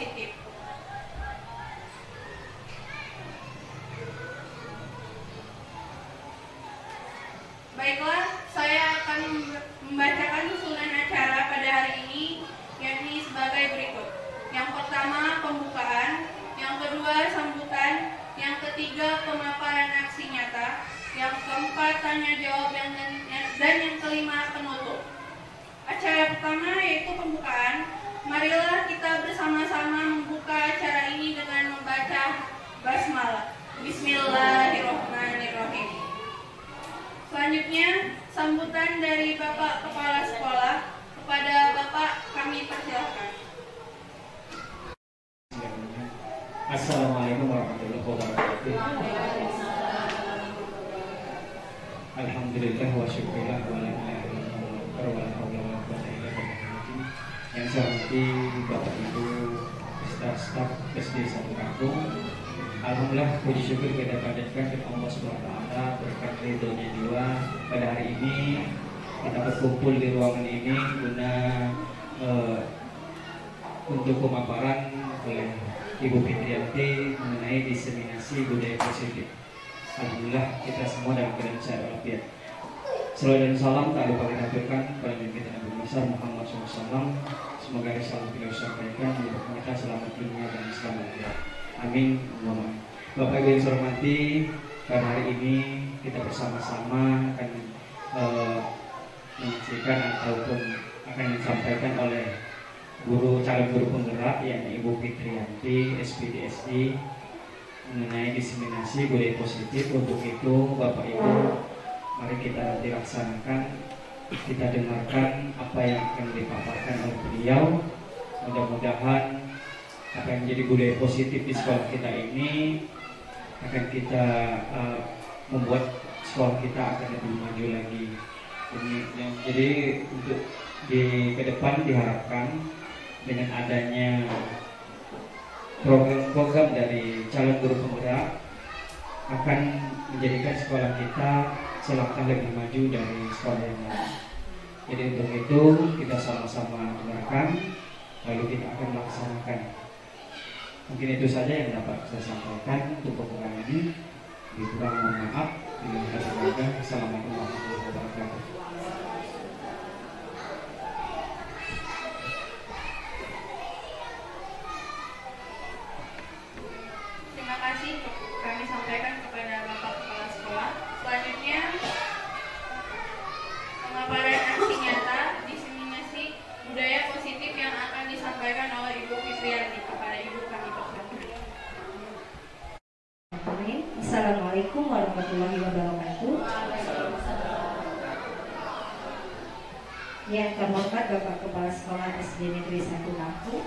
positif. Baiklah, saya akan membacakan susunan acara pada hari ini, yakni sebagai berikut. Yang pertama, pembukaan. Yang kedua, sambutan. Yang ketiga, pemaparan aksi nyata. Yang keempat, tanya jawab. Dan yang kelima, penutup. Acara pertama yaitu pembukaan. Marilah kita bersama-sama membuka acara ini dengan membaca basmalah. Bismillahirrahmanirrahim. Selanjutnya, sambutan dari Bapak Kepala Sekolah. Kepada Bapak kami persilakan. Assalamualaikum warahmatullahi wabarakatuh. Alhamdulillah wa syukurillah wa la ilaha illallah wa la haula wa la quwwata illa billah. Yang saya hormati Bapak Ibu staf SD 1 Kampung. Alhamdulillah, puji syukur kita panjatkan kepada Allah Subhanahu wa taala berkat ridhonya jiwa pada hari ini kita berkumpul di ruangan ini guna untuk pemaparan oleh Ibu Fitriyanti mengenai diseminasi budaya positif. Alhamdulillah kita semua dalam keadaan sehat walafiat. Salawat dan salam tak lupa kita haturkan kepada Nabi kita Nabi Muhammad SAW. Semoga risalah beliau sampaikan menyebabkan kita selamat dunia dan selamat akhirat. Amin. Bapak Ibu yang saya hormati, pada hari ini kita bersama-sama akan menyaksikan ataupun akan disampaikan oleh calon guru penggerak yakni Ibu Fitriyanti SPDSI mengenai diseminasi budaya positif. Untuk itu Bapak Ibu, mari kita nanti laksanakan, kita dengarkan apa yang akan dipaparkan oleh beliau. Mudah-mudahan apa yang menjadi budaya positif di sekolah kita ini akan kita membuat sekolah kita akan lebih maju lagi. Jadi untuk ke depan diharapkan dengan adanya program-program dari calon guru penggerak akan menjadikan sekolah kita selangkah lebih maju dari sekolah yang lain. Jadi untuk itu kita sama-sama dengarkan, lalu kita akan melaksanakan. Mungkin itu saja yang dapat saya sampaikan untuk pembukaan ini. Kurang mohon maaf. Assalamualaikum warahmatullahi wabarakatuh. Terima kasih kami sampaikan kepada Bapak Kepala Sekolah. Selanjutnya, pemaparan aksi nyata diseminasi budaya positif yang akan disampaikan oleh Ibu Fitriyanti. Kepada Ibu kami persilakan. Assalamualaikum warahmatullahi wabarakatuh. Yang terhormat Bapak Kepala Sekolah SD Negeri 1 Lampung,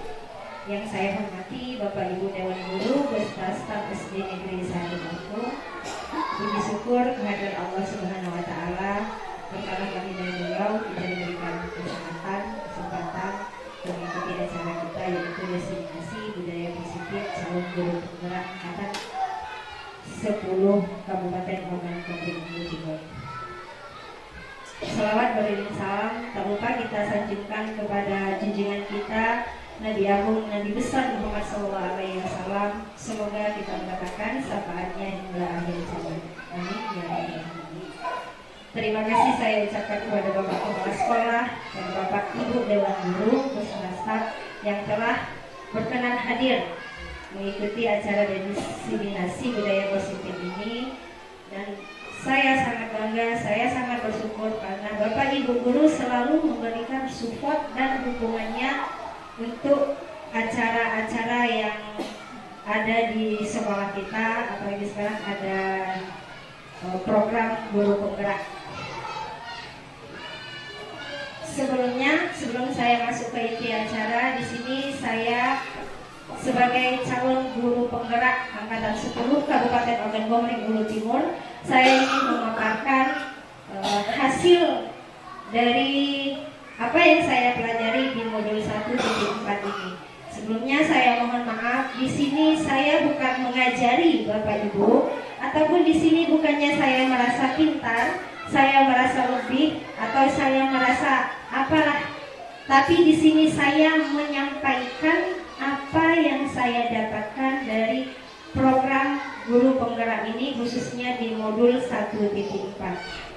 yang saya hormati Bapak Ibu Dewan Guru beserta staf SD Negeri 1 Lampung. Puji syukur kehadirat Allah Subhanahu wa taala perkara kami dan beliau tidak diberikan kesempatan mengikuti acara kita, yaitu diseminasi budaya positif calon guru penggerak angkatan 10 Kabupaten Ogan Komering Ulu Timur. Salawat beriring salam tak lupa kita sanjungkan kepada junjungan kita Nabi Agung Nabi besar Muhammad SAW. Semoga kita mendapatkan syafaatnya hingga akhir zaman. Amin ya rabbal alamin. Terima kasih saya ucapkan kepada Bapak Kepala Sekolah dan Bapak Ibu Dewan Guru beserta staf yang telah berkenan hadir mengikuti acara diseminasi budaya positif ini. Dan saya sangat bangga, saya sangat bersyukur karena Bapak Ibu Guru selalu memberikan support dan dukungannya untuk acara-acara yang ada di sekolah kita. Apalagi sekarang ada program guru penggerak. Sebelum saya masuk ke inti acara, di sini saya sebagai calon guru penggerak angkatan 10 Kabupaten Ogan Komering Ulu Timur, saya ingin memaparkan hasil dari apa yang saya pelajari di modul 1.4 ini. Sebelumnya saya mohon maaf, di sini saya bukan mengajari Bapak Ibu, ataupun di sini bukannya saya merasa pintar, saya merasa lebih, atau saya merasa apalah. Tapi di sini saya menyampaikan apa apa yang saya dapatkan dari program guru penggerak ini, khususnya di modul 1.4.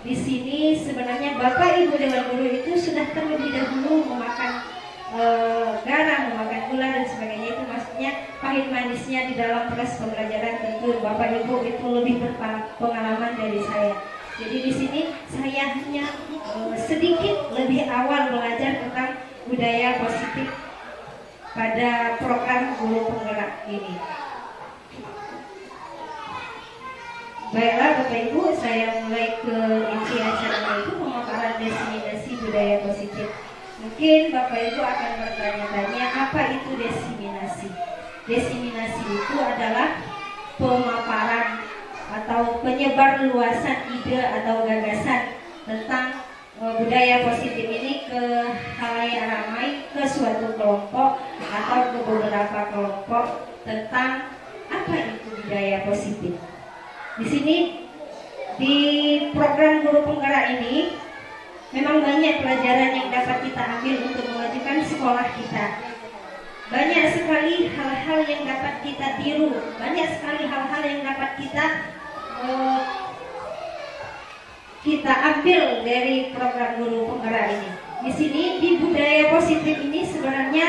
Di sini sebenarnya Bapak Ibu Dewan Guru itu sudah terlebih dahulu memakan garam, memakan gula dan sebagainya. Itu maksudnya pahit manisnya di dalam proses pembelajaran. Tentu Bapak Ibu itu lebih berpengalaman dari saya. Jadi di sini saya hanya sedikit lebih awal belajar tentang budaya positif pada program guru penggerak ini. Baiklah Bapak Ibu, saya mulai ke inti acara, itu pemaparan diseminasi budaya positif. Mungkin Bapak Ibu akan bertanya-tanya, apa itu diseminasi? Diseminasi itu adalah pemaparan atau penyebar luasan ide atau gagasan tentang budaya positif ini ke halayak ramai, ke suatu kelompok atau ke beberapa kelompok tentang apa itu budaya positif. Di sini di program guru penggerak ini memang banyak pelajaran yang dapat kita ambil untuk memajukan sekolah kita. Banyak sekali hal-hal yang dapat kita tiru, banyak sekali hal-hal yang dapat kita ambil dari program guru penggerak ini. Di sini di budaya positif ini sebenarnya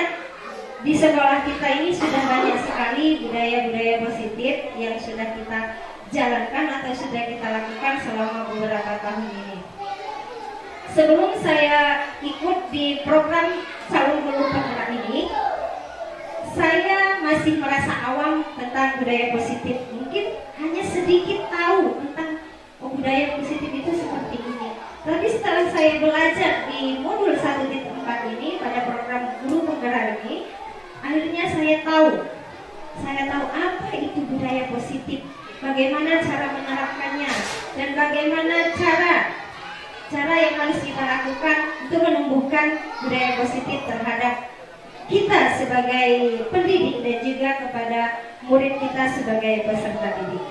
di sekolah kita ini sudah banyak sekali budaya-budaya positif yang sudah kita jalankan atau sudah kita lakukan selama beberapa tahun ini. Sebelum saya ikut di program calon guru penggerak ini, saya masih merasa awam tentang budaya positif. Mungkin hanya sedikit tahu tentang budaya positif itu seperti ini. Tapi setelah saya belajar di modul 1.4 ini pada program guru penggerak ini, akhirnya saya tahu apa itu budaya positif, bagaimana cara menerapkannya, dan bagaimana cara yang harus kita lakukan untuk menumbuhkan budaya positif terhadap kita sebagai pendidik dan juga kepada murid kita sebagai peserta didik.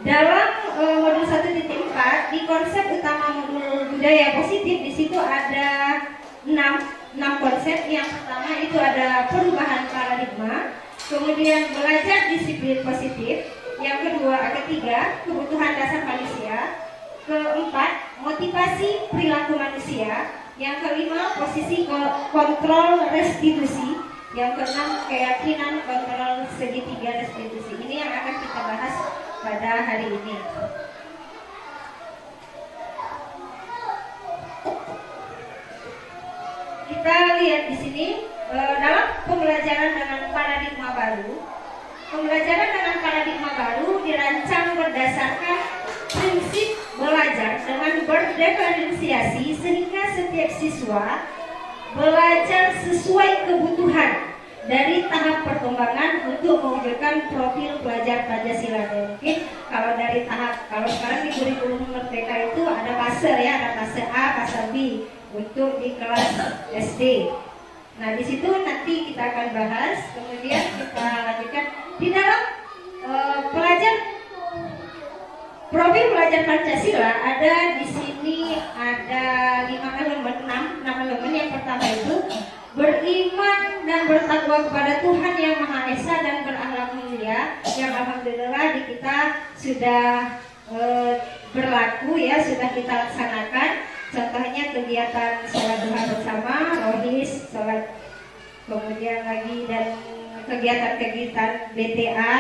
Dalam modul 1.4 di konsep utama modul budaya positif, di situ ada 6 konsep. Yang pertama itu ada perubahan paradigma, kemudian belajar disiplin positif, yang ketiga kebutuhan dasar manusia, keempat motivasi perilaku manusia, yang kelima posisi kontrol restitusi, yang keenam keyakinan kontrol segitiga restitusi. Ini yang akan kita bahas pada hari ini. Kita lihat di sini dalam pembelajaran dengan paradigma baru. Pembelajaran dengan paradigma baru dirancang berdasarkan prinsip belajar dengan berdiferensiasi sehingga setiap siswa belajar sesuai kebutuhan dari tahap perkembangan untuk mewujudkan profil pelajar Pancasila. Mungkin kalau sekarang di kurikulum Merdeka itu ada fase ya, ada fase A, fase B untuk di kelas SD. Nah di situ nanti kita akan bahas, kemudian kita lanjutkan di dalam profil pelajar Pancasila. Ada di sini ada 5 elemen, 6 elemen. Yang pertama itu beriman dan bertakwa kepada Tuhan Yang Maha Esa dan berakhlak mulia, yang alhamdulillah di kita sudah berlaku ya, sudah kita laksanakan. Contohnya kegiatan sholat duha bersama, rohis, sholat, kemudian lagi dan kegiatan-kegiatan BTA,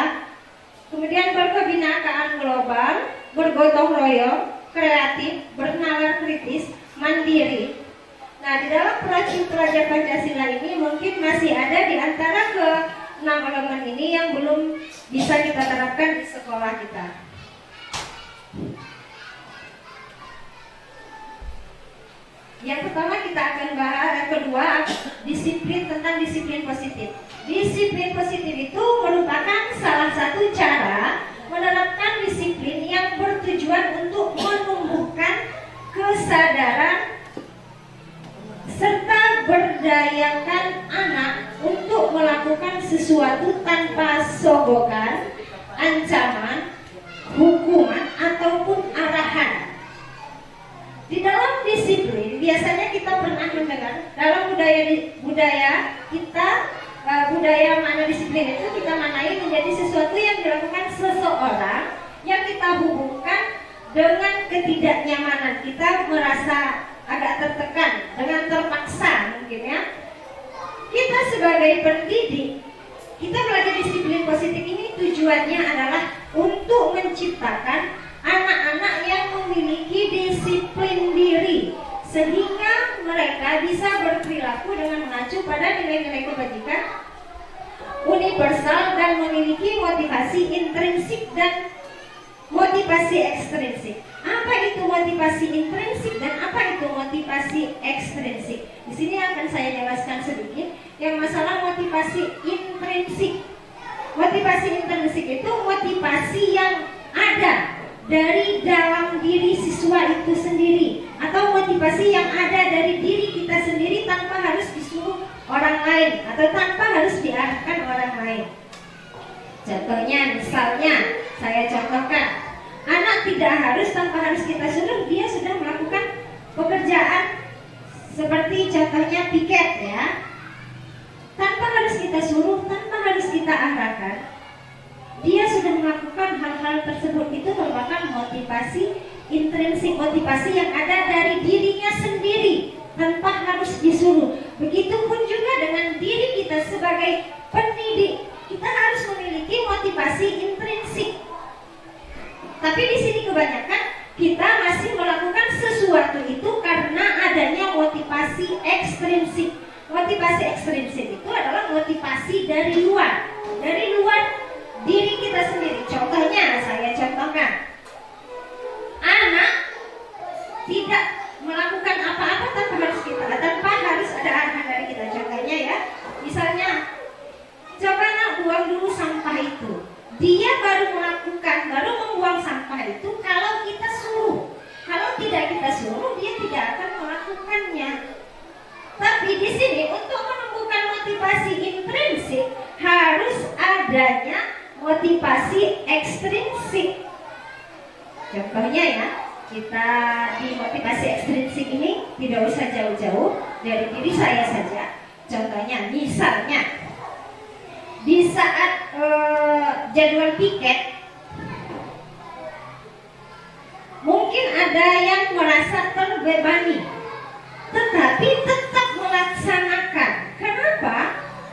kemudian berkebinakaan global, bergotong royong, kreatif, bernalar kritis, mandiri. Nah, di dalam pelajar Pancasila ini mungkin masih ada di antara ke-6 elemen ini yang belum bisa kita terapkan di sekolah kita. Yang pertama kita akan bahas, yang kedua tentang disiplin positif. Disiplin positif itu merupakan salah satu cara menerapkan disiplin yang bertujuan untuk menumbuhkan kesadaran serta berdayakan anak untuk melakukan sesuatu tanpa sogokan, ancaman, hukuman, ataupun arahan. Di dalam disiplin, biasanya kita pernah mendengar dalam budaya budaya kita, budaya mana disiplin itu kita manai menjadi sesuatu yang dilakukan seseorang yang kita hubungkan dengan ketidaknyamanan. Kita merasa agak tertekan, dengan terpaksa mungkin ya. Kita sebagai pendidik, kita belajar disiplin positif ini tujuannya adalah untuk menciptakan anak-anak yang memiliki disiplin diri, sehingga mereka bisa berperilaku dengan mengacu pada nilai-nilai kebajikan universal dan memiliki motivasi intrinsik dan motivasi ekstrinsik. Apa itu motivasi intrinsik dan apa itu motivasi ekstrinsik? Di sini akan saya jelaskan sedikit yang masalah motivasi intrinsik. Motivasi intrinsik itu motivasi yang ada dari dalam diri siswa itu sendiri, atau motivasi yang ada dari diri kita sendiri tanpa harus disuruh orang lain atau tanpa harus diarahkan orang lain. Contohnya, misalnya saya contohkan, anak tidak harus tanpa harus kita suruh, dia sudah melakukan pekerjaan seperti contohnya piket ya, tanpa harus kita suruh, tanpa harus kita arahkan, dia sudah melakukan hal-hal tersebut. Itu merupakan motivasi intrinsik, motivasi yang ada dari dirinya sendiri tanpa harus disuruh. Begitupun juga dengan diri kita sebagai pendidik, kita harus memiliki motivasi intrinsik. Tapi di sini kebanyakan kita masih melakukan sesuatu itu karena adanya motivasi ekstrinsik. Motivasi ekstrinsik itu adalah motivasi dari luar diri kita sendiri. Contohnya, saya contohkan, anak tidak melakukan apa-apa tanpa harus ada arahan dari kita. Contohnya ya, misalnya, coba nak buang dulu sampah itu. Dia baru membuang sampah itu kalau kita suruh. Kalau tidak kita suruh, dia tidak akan melakukannya. Tapi di sini untuk menemukan motivasi intrinsik harus adanya motivasi ekstrinsik. Contohnya ya, kita di motivasi ekstrinsik ini tidak usah jauh-jauh dari diri saya saja. Contohnya, misalnya di saat jadwal piket, mungkin ada yang merasa terbebani, tetapi tetap melaksanakan. Kenapa?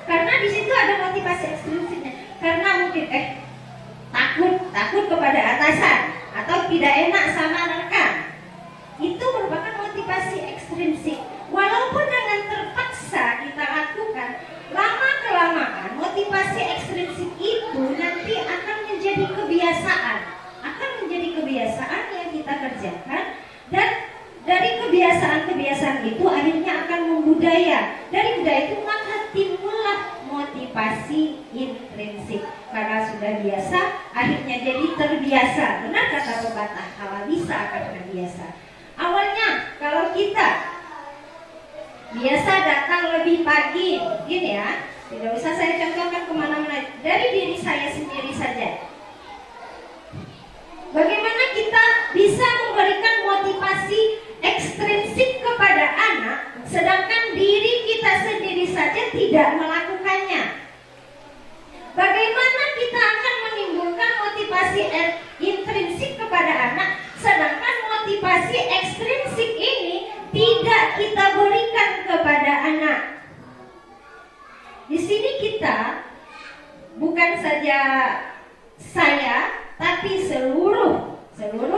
Karena di situ ada motivasi ekstrinsiknya. Karena mungkin takut kepada atasan atau tidak enak sama rekan. Itu merupakan motivasi ekstrinsik. Walaupun dengan terpaksa kita lakukan, lama-kelamaan motivasi ekstrinsik itu nanti akan menjadi kebiasaan. Yang kita kerjakan, dan dari kebiasaan itu akhirnya akan membudaya. Dari budaya itu maka timbullah motivasi intrinsik. Karena sudah biasa, akhirnya jadi terbiasa. Benar kata pepatah, kalau bisa akan terbiasa. Awalnya kalau kita biasa datang lebih pagi, mungkin ya, tidak usah saya contohkan kemana-mana, dari diri saya sendiri saja. Bagaimana kita bisa memberikan motivasi ekstrinsik kepada anak, sedangkan diri kita sendiri saja tidak melakukannya? Bagaimana kita akan menimbulkan motivasi intrinsik kepada anak, sedangkan motivasi ekstrinsik ini tidak kita berikan kepada anak? Di sini kita, bukan saja saya, tapi seluruh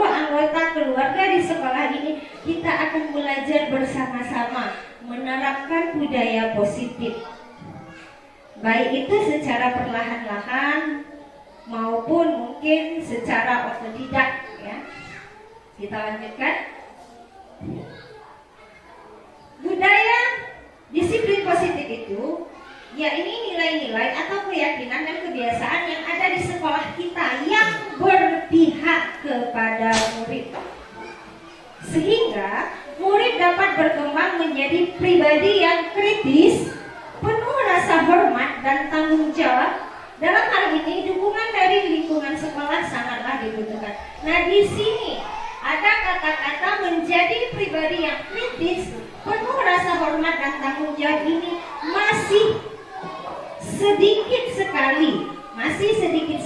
anggota keluarga di sekolah ini, kita akan belajar bersama-sama menerapkan budaya positif, baik itu secara perlahan-lahan maupun mungkin secara otodidak ya. Kita lanjutkan. Budaya disiplin positif itu, ya ini nilai-nilai atau keyakinan dan kebiasaan yang ada di sekolah kita yang berpihak kepada murid, sehingga murid dapat berkembang menjadi pribadi yang kritis, penuh rasa hormat dan tanggung jawab. Dalam hal ini dukungan dari lingkungan sekolah sangatlah dibutuhkan. Nah, di sini ada kata-kata menjadi pribadi yang kritis, penuh rasa hormat dan tanggung jawab ini masih sedikit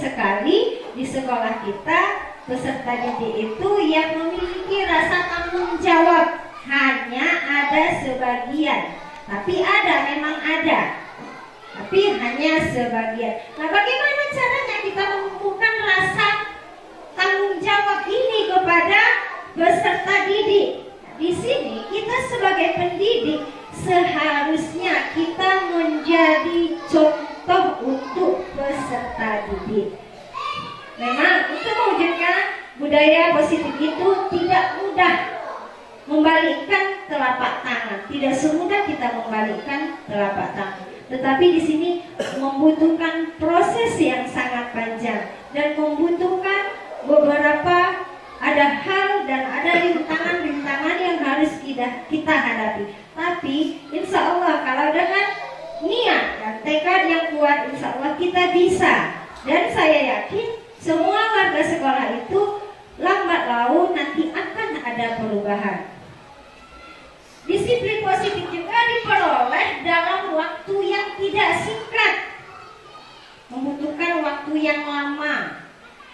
sekali di sekolah kita. Peserta didik itu yang memiliki rasa tanggung jawab hanya ada sebagian, tapi memang ada, tapi hanya sebagian. Nah, bagaimana caranya kita menumbuhkan rasa tanggung jawab ini kepada peserta didik? Di sini kita sebagai pendidik seharusnya kita menjadi contoh untuk peserta didik. Memang untuk mewujudkan budaya positif itu tidak mudah membalikkan telapak tangan. Tidak semudah kita membalikkan telapak tangan. Tetapi di sini membutuhkan proses yang sangat panjang dan membutuhkan beberapa ada hal dan ada rintangan-rintangan yang harus kita hadapi. Tapi insya Allah kalau dengan niat dan tekad yang kuat, insya Allah kita bisa. Dan saya yakin semua warga sekolah itu lambat laun nanti akan ada perubahan. Disiplin positif juga diperoleh dalam waktu yang tidak singkat, membutuhkan waktu yang lama.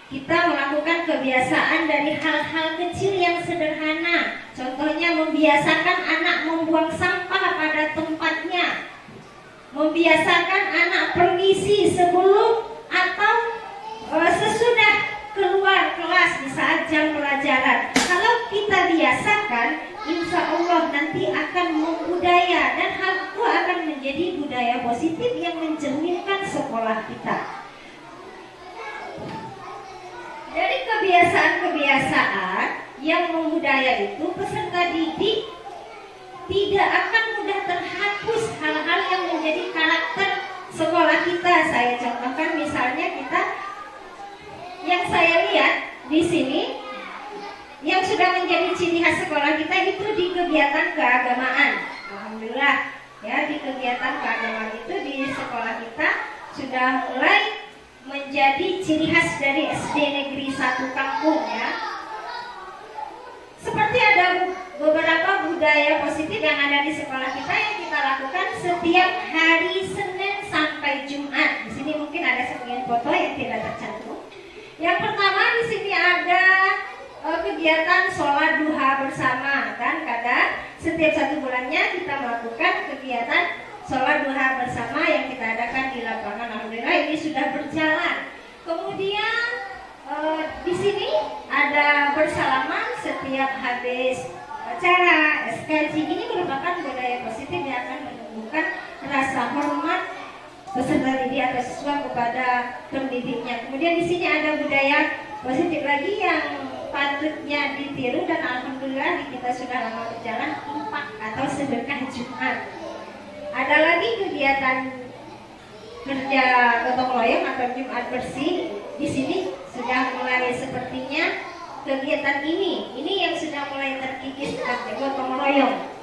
Kita melakukan kebiasaan dari hal-hal kecil yang sederhana. Contohnya membiasakan anak membuang sampah pada tempatnya, membiasakan anak permisi sebelum atau sesudah keluar kelas di saat jam pelajaran. Kalau kita biasakan, insya Allah nanti akan membudaya dan hal itu akan menjadi budaya positif yang mencerminkan sekolah kita. Dari kebiasaan-kebiasaan yang membudaya itu, peserta didik tidak akan mudah terhapus hal-hal yang menjadi karakter sekolah kita. Saya contohkan misalnya yang saya lihat di sini yang sudah menjadi ciri khas sekolah kita itu di kegiatan keagamaan. Alhamdulillah ya, di kegiatan keagamaan itu di sekolah kita sudah mulai menjadi ciri khas dari SD Negeri 1 Kampung ya. Seperti ada beberapa budaya positif yang ada di sekolah kita yang kita lakukan setiap hari Senin sampai Jumat. Di sini mungkin ada sebagian foto yang tidak tercantum. Yang pertama di sini ada kegiatan sholat duha bersama, kan kadang setiap 1 bulannya kita melakukan kegiatan sholat duha bersama yang kita adakan di lapangan. Alhamdulillah ini sudah berjalan. Kemudian di sini ada bersalaman setiap habis acara SKJ. Ini merupakan budaya positif yang akan menumbuhkan rasa hormat peserta didik atau siswa kepada pendidiknya. Kemudian di sini ada budaya positif lagi yang patutnya ditiru dan alhamdulillah di kita sudah lama berjalan, infak atau sedekah Jumat. Ada lagi kegiatan kerja gotong royong atau Jumat bersih. Di sini sudah mulai sepertinya kegiatan ini yang sudah mulai terkikis gotong royong.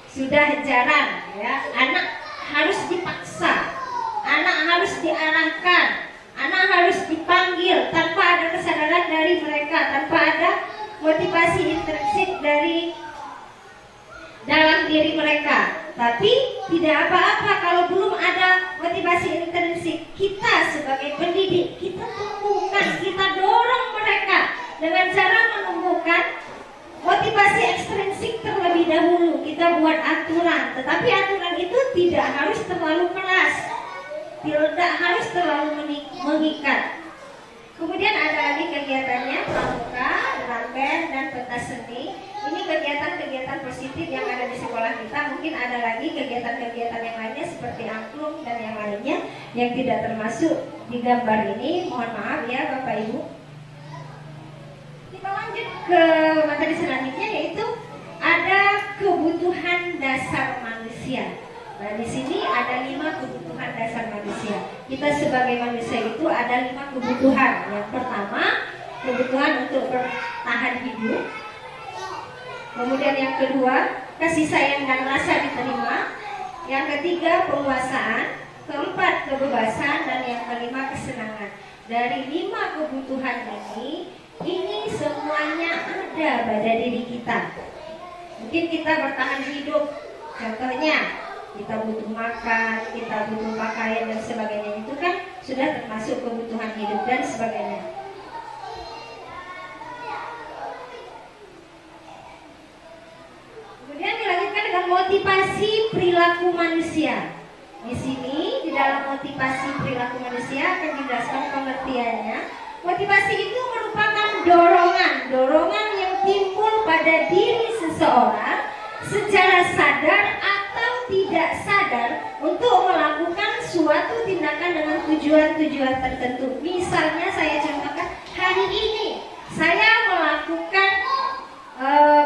Sudah jarang ya, anak harus dipaksa, anak harus diarahkan, anak harus dipanggil tanpa ada kesadaran dari mereka, tanpa ada motivasi intrinsik dari dalam diri mereka. Tapi tidak apa-apa kalau belum ada motivasi intrinsik. Kita sebagai pendidik, kita tumbuhkan, kita dorong mereka dengan cara menumbuhkan motivasi ekstrinsik terlebih dahulu. Kita buat aturan, tetapi aturan itu tidak harus terlalu keras, tidak harus terlalu mengikat. Kemudian ada lagi kegiatannya pramuka, drum band, dan pentas seni. Ini kegiatan-kegiatan positif yang ada di sekolah kita. Mungkin ada lagi kegiatan-kegiatan yang lainnya seperti angklung dan yang lainnya yang tidak termasuk di gambar ini. Mohon maaf ya Bapak Ibu. Kita lanjut ke materi selanjutnya, yaitu ada kebutuhan dasar manusia. Nah, di sini ada 5 kebutuhan dasar manusia. Kita sebagai manusia itu ada 5 kebutuhan. Yang pertama, kebutuhan untuk bertahan hidup. Kemudian yang kedua, kasih sayang dan rasa diterima. Yang ketiga, penguasaan. Keempat, kebebasan. Dan yang kelima, kesenangan. Dari 5 kebutuhan ini, Ini semuanya ada pada diri kita. Mungkin kita bertahan hidup, contohnya kita butuh makan, kita butuh pakaian dan sebagainya, itu kan sudah termasuk kebutuhan hidup dan sebagainya. Kemudian dilanjutkan dengan motivasi perilaku manusia. Di sini di dalam motivasi perilaku manusia akan dijelaskan pengertiannya. Motivasi itu merupakan dorongan yang timbul pada diri seseorang secara sadar atau tidak sadar untuk melakukan suatu tindakan dengan tujuan-tujuan tertentu. Misalnya saya contohkan, hari ini saya melakukan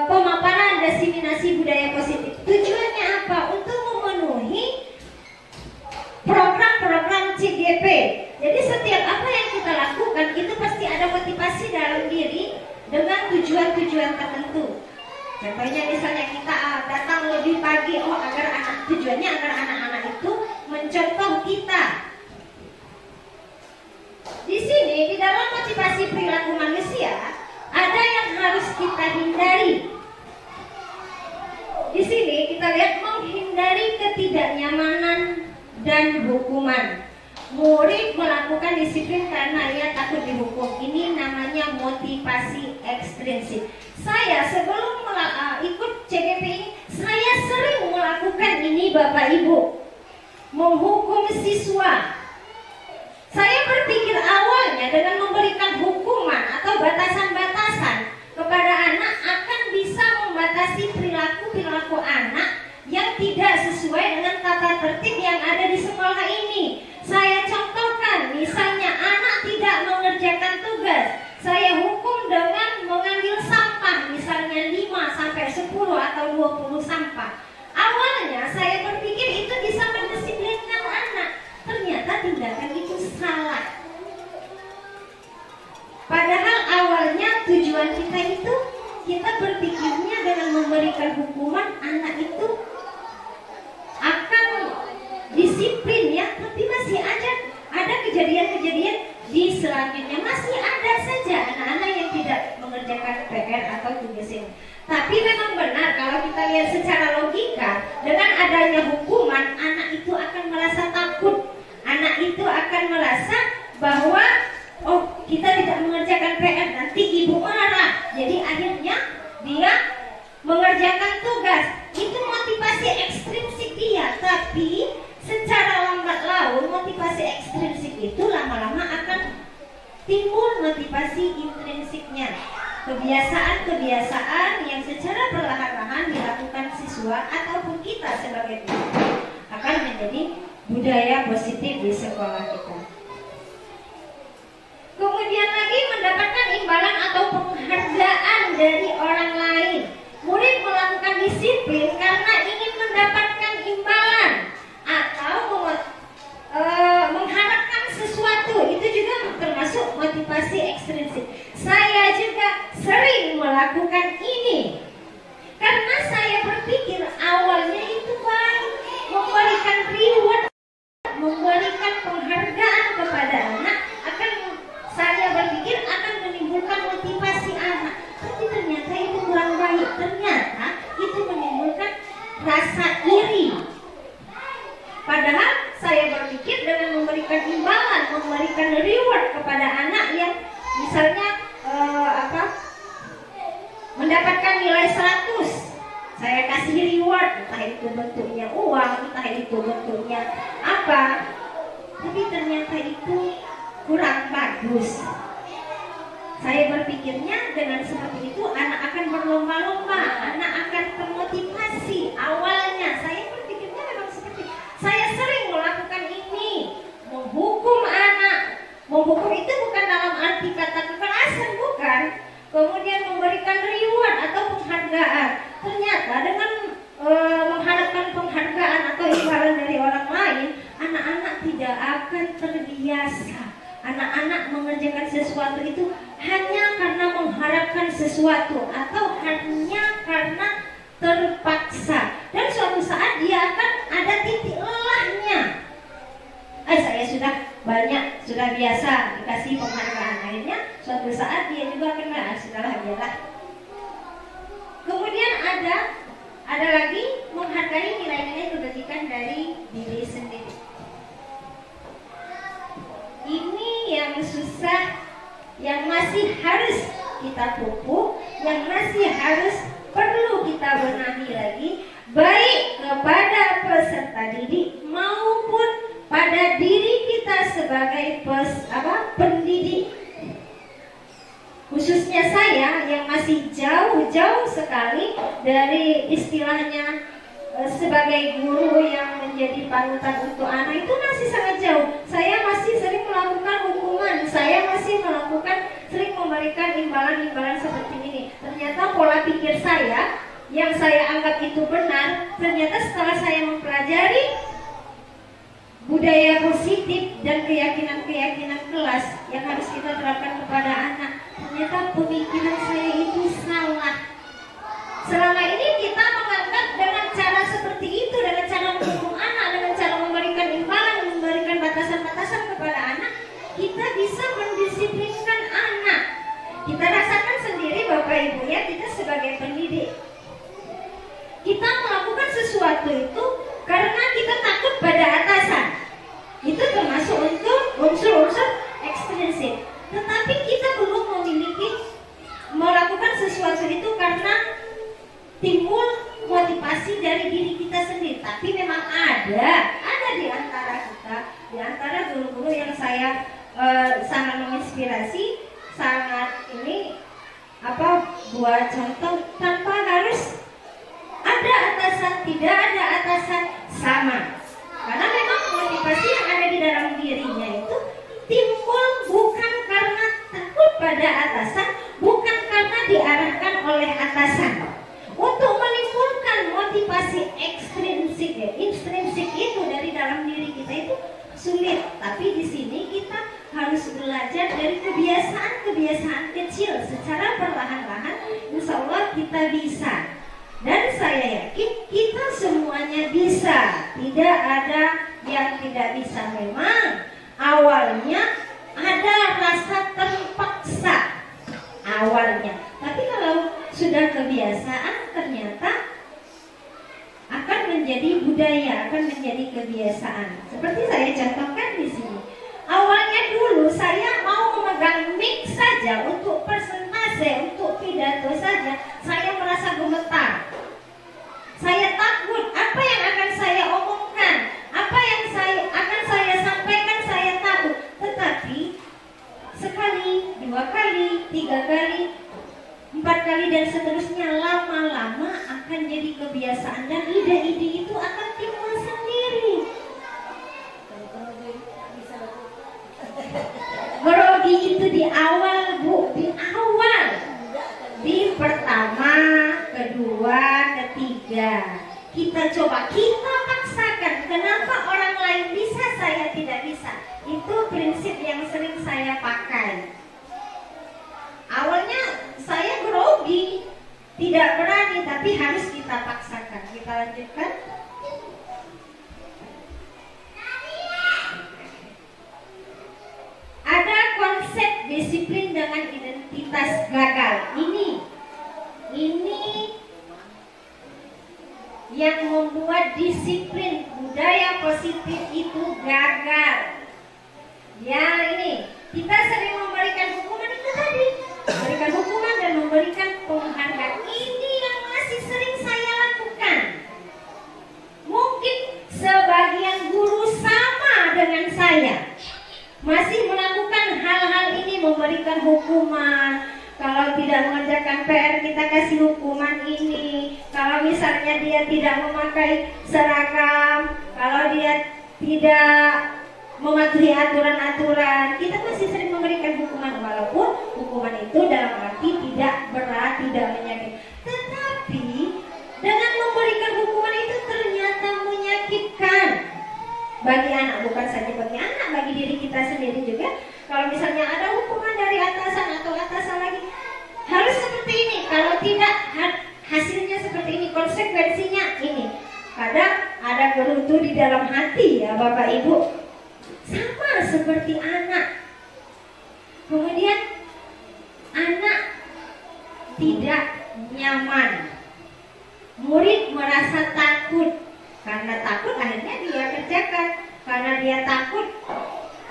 pemaparan diseminasi budaya positif. Tujuannya apa? Untuk memenuhi program-program CGP. Jadi setiap apa yang kita lakukan itu pasti ada motivasi dalam diri dengan tujuan-tujuan tertentu. Contohnya misalnya kita datang lebih pagi, tujuannya agar anak-anak itu mencontoh kita. Di sini di dalam motivasi perilaku manusia ada yang harus kita hindari. Di sini kita lihat menghindari ketidaknyamanan dan hukuman. Murid melakukan disiplin karena ia takut dihukum. Ini namanya motivasi ekstrinsik. Saya sebelum ikut CGP ini, saya sering melakukan ini Bapak Ibu. Menghukum siswa. Saya berpikir awalnya dengan memberikan hukuman atau batasan-batasan kepada anak akan bisa membatasi perilaku anak yang tidak sesuai dengan tata tertib yang ada di sekolah ini. Saya contohkan, misalnya anak tidak mengerjakan tugas, saya hukum dengan mengambil sampah, misalnya 5-10 atau 20 sampah. Awalnya saya berpikir itu bisa mendisiplinkan anak. Ternyata tindakan itu salah. Padahal awalnya tujuan kita itu, kita berpikirnya dengan memberikan hukuman anak itu akan disiplin ya, tapi masih ada kejadian-kejadian di selanjutnya, masih ada saja anak-anak yang tidak mengerjakan PR atau tugas ini. Tapi memang benar kalau kita lihat secara logika, dengan adanya hukuman anak itu akan merasa takut, anak itu akan merasa bahwa oh kita tidak mengerjakan PR nanti ibu marah, jadi akhirnya dia mengerjakan tugas. Itu motivasi ekstrinsik dia, tapi secara lambat laun motivasi ekstrinsik itu lama-lama akan timbul motivasi intrinsiknya. Kebiasaan-kebiasaan yang secara perlahan-lahan dilakukan siswa ataupun kita sebagai guru akan menjadi budaya positif di sekolah kita. Kemudian lagi mendapatkan imbalan atau penghargaan dari orang lain. Murid melakukan disiplin karena ingin mendapatkan imbalan atau mengharapkan sesuatu. Itu juga termasuk motivasi ekstrinsik. Saya juga sering melakukan ini karena saya berpikir awalnya itu baik, memberikan reward, memberikan penghargaan kepada anak, saya berpikir akan menimbulkan motivasi anak. Tapi ternyata itu kurang baik. Ternyata itu menimbulkan rasa iri. Padahal saya berpikir dengan memberikan imbalan, memberikan reward kepada anak yang misalnya mendapatkan nilai 100, saya kasih reward, entah itu bentuknya uang, entah itu bentuknya apa. Tapi ternyata itu kurang bagus. Saya berpikirnya dengan seperti itu anak akan berlomba-lomba, anak akan termotivasi. Awalnya saya berpikirnya memang seperti saya sering melakukan ini, menghukum anak. Menghukum itu bukan dalam arti kata kekerasan, bukan. Kemudian memberikan reward atau penghargaan. Ternyata dengan mengharapkan penghargaan atau imbalan dari orang lain, anak-anak tidak akan terbiasa. Anak-anak mengerjakan sesuatu itu hanya karena mengharapkan sesuatu atau hanya karena terpaksa, dan suatu saat dia akan ada titik lelahnya. Saya sudah banyak, sudah biasa dikasih penghargaan. Akhirnya suatu saat dia juga kena, sudahlah biarlah. Kemudian ada lagi menghargai nilai-nilai kebajikan dari diri sendiri. Ini yang susah, yang masih harus kita pupuk, yang masih harus perlu kita benahi lagi, baik kepada peserta didik maupun pada diri kita sebagai pendidik. Khususnya saya yang masih jauh-jauh sekali dari istilahnya sebagai guru yang menjadi panutan untuk anak, itu masih sangat jauh. Saya masih sering melakukan hukuman, saya masih sering memberikan imbalan-imbalan seperti ini. Ternyata pola pikir saya yang saya anggap itu benar, ternyata setelah saya mempelajari budaya positif dan keyakinan-keyakinan kelas yang harus kita terapkan kepada anak, ternyata pemikiran saya itu salah. Selama ini kita menganggap dengan cara seperti itu, dengan cara menghukum anak, dengan cara memberikan imbalan, memberikan batasan-batasan kepada anak, kita bisa mendisiplinkan anak. Kita rasakan sendiri Bapak Ibu ya, kita sebagai pendidik, kita melakukan sesuatu itu karena kita takut pada atasan. Itu termasuk untuk unsur-unsur ekstrinsik. Tetapi kita belum memiliki melakukan sesuatu itu karena timbul motivasi dari diri kita sendiri. Tapi memang ada di antara kita, di antara guru-guru yang saya sangat menginspirasi, sangat ini buat contoh tanpa harus ada atasan, tidak ada atasan, sama. Karena memang motivasi yang ada di dalam dirinya itu timbul bukan karena takut pada atasan, bukan karena diarahkan oleh atasan. Untuk menimbulkan motivasi intrinsik itu dari dalam diri kita itu sulit. Tapi di sini kita harus belajar dari kebiasaan-kebiasaan kecil secara perlahan-lahan. Insya Allah kita bisa. Dan saya yakin kita semuanya bisa. Tidak ada yang tidak bisa. Memang awalnya ada rasa terpaksa awalnya. Tapi kalau sudah kebiasaan, ternyata akan menjadi budaya, akan menjadi kebiasaan. Seperti saya contohkan di sini. Awalnya dulu saya mau memegang mic saja untuk presentase, untuk pidato saja, saya merasa gemetar. Saya takut apa yang akan saya omongkan, apa yang akan saya sampaikan, saya takut. Tetapi sekali, 2 kali, 3 kali, 4 kali dan seterusnya, lama-lama akan jadi kebiasaan dan ide-ide itu akan timbul sendiri. Grogi itu di awal Bu, di awal, di pertama, kedua, ketiga. Kita coba, kita paksakan. Kenapa orang lain bisa, saya tidak bisa? Itu prinsip yang sering saya pakai. Awalnya saya grogi, tidak berani, tapi harus kita paksakan. Kita lanjutkan. Ada konsep disiplin dengan identitas gagal. Ini yang membuat disiplin budaya positif itu gagal. Ya, ini kita sering memberikan hukuman itu tadi, memberikan hukuman dan memberikan penghargaan. Ini yang masih sering saya lakukan. Mungkin sebagian guru sama dengan saya, masih melakukan hal-hal ini, memberikan hukuman. Kalau tidak mengerjakan PR, kita kasih hukuman ini. Kalau misalnya dia tidak memakai seragam, kalau dia tidak mematuhi aturan-aturan, kita masih sering memberikan hukuman. Walaupun hukuman itu dalam arti tidak berat, tidak menyakitkan. Tetapi dengan memberikan hukuman itu ternyata menyakitkan bagi anak, bukan saja bagi anak, bagi diri kita sendiri juga. Kalau misalnya ada hukuman dari atasan atau atasan lagi, harus seperti ini. Kalau tidak, hasilnya seperti ini, konsekuensinya ini. Kadang ada gerutu di dalam hati ya Bapak Ibu. Sama seperti anak. Kemudian anak tidak nyaman. Murid merasa takut. Karena takut akhirnya dia kerjakan. Karena dia takut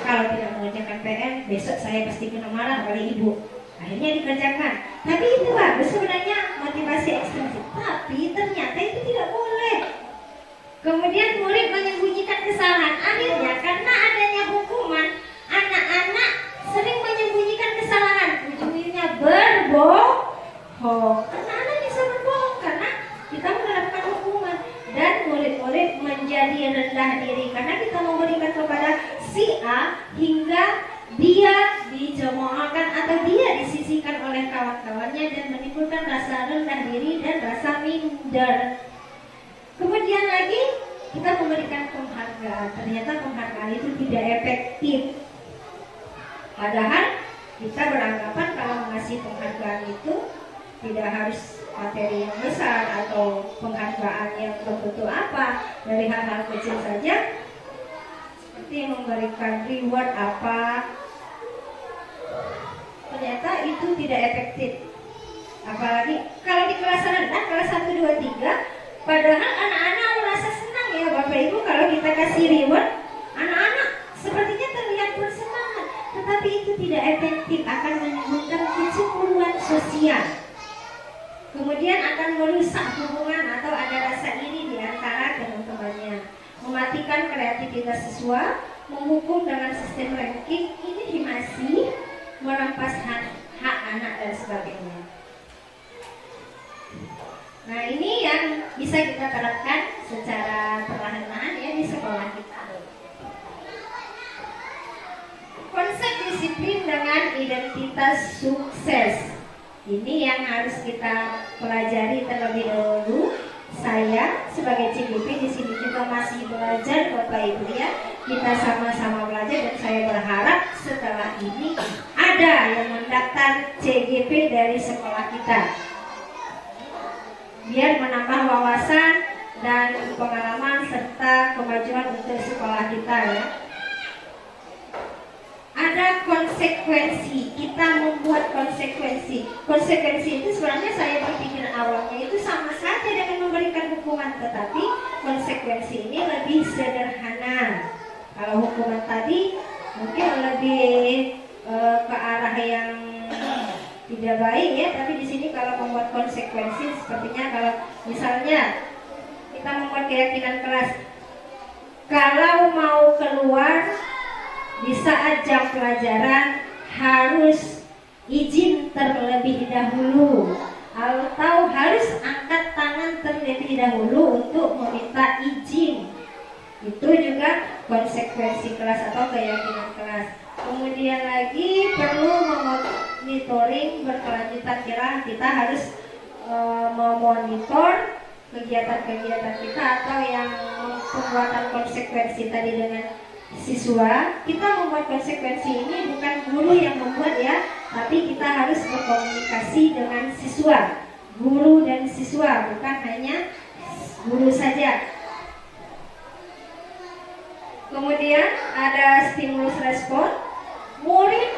kalau tidak mengerjakan PR, besok saya pasti kena marah oleh ibu. Akhirnya dikerjakan. Tapi itu bagus sebenarnya, motivasi ekstrinsik. Tapi ternyata itu tidak boleh. Kemudian murid menyembunyikan kesalahan. Akhirnya karena adanya hukuman, anak-anak sering menyembunyikan kesalahan. Ujungnya berbohong. Anak-anak bisa berbohong karena kita menerapkan hukuman. Dan murid-murid menjadi rendah diri karena kita memberikan kepada si A hingga dia dicemoohkan atau dia disisihkan oleh kawan-kawannya dan menimbulkan rasa rendah diri dan rasa minder. Kemudian lagi kita memberikan penghargaan. Ternyata penghargaan itu tidak efektif. Padahal kita beranggapan kalau mengasih penghargaan itu tidak harus materi yang besar atau penghargaan yang tertentu apa, dari hal-hal kecil saja seperti memberikan reward apa. Ternyata itu tidak efektif. Apalagi kalau di kelas rendah, kelas 1, 2, 3, padahal anak-anak merasa senang ya Bapak Ibu kalau kita kasih reward, anak-anak sepertinya terlihat bersemangat. Tetapi itu tidak efektif, akan menimbulkan kecemburuan sosial. Kemudian akan merusak hubungan atau ada rasa iri di antara teman-temannya, mematikan kreativitas siswa, menghukum dengan sistem ranking, ini masih merampas hak anak dan sebagainya. Nah ini yang bisa kita terapkan secara perlahan-lahan ya di sekolah kita. Konsep disiplin dengan identitas sukses. Ini yang harus kita pelajari terlebih dahulu. Saya sebagai CGP di sini juga masih belajar Bapak Ibu ya. Kita sama-sama belajar dan saya berharap setelah ini ada yang mendaftar CGP dari sekolah kita. Biar menambah wawasan dan pengalaman serta kemajuan untuk sekolah kita ya. Ada konsekuensi, kita membuat konsekuensi. Konsekuensi itu sebenarnya saya berpikir awalnya itu sama saja dengan memberikan hukuman, tetapi konsekuensi ini lebih sederhana. Kalau hukuman tadi mungkin lebih ke arah yang tidak baik ya, tapi di sini kalau membuat konsekuensi sepertinya kalau misalnya kita membuat keyakinan kelas, kalau mau keluar di saat jam pelajaran harus izin terlebih dahulu atau harus angkat tangan terlebih dahulu untuk meminta izin. Itu juga konsekuensi kelas atau keyakinan kelas. Kemudian lagi perlu memonitoring berkelanjutan, kita harus memonitor kegiatan-kegiatan kita atau yang pembuatan konsekuensi tadi dengan siswa. Kita membuat konsekuensi ini bukan guru yang membuat ya, tapi kita harus berkomunikasi dengan siswa, guru dan siswa, bukan hanya guru saja. Kemudian ada stimulus respon. Murid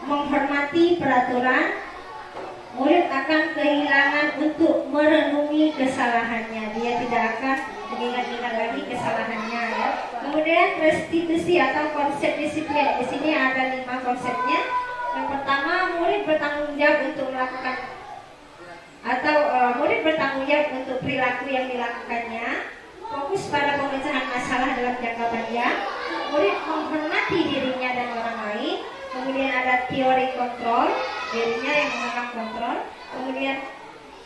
menghormati peraturan, murid akan kehilangan untuk merenungi kesalahannya. Dia tidak akan mengingat-ingat lagi kesalahannya ya. Kemudian restitusi atau konsep disiplin. Di sini ada 5 konsepnya. Yang pertama, murid bertanggung jawab untuk melakukan atau murid bertanggung jawab untuk perilaku yang dilakukannya. Fokus pada pemecahan masalah dalam jangka panjang. Murid menghormati dirinya dan orang lain. Kemudian ada teori kontrol, dirinya yang memegang kontrol. Kemudian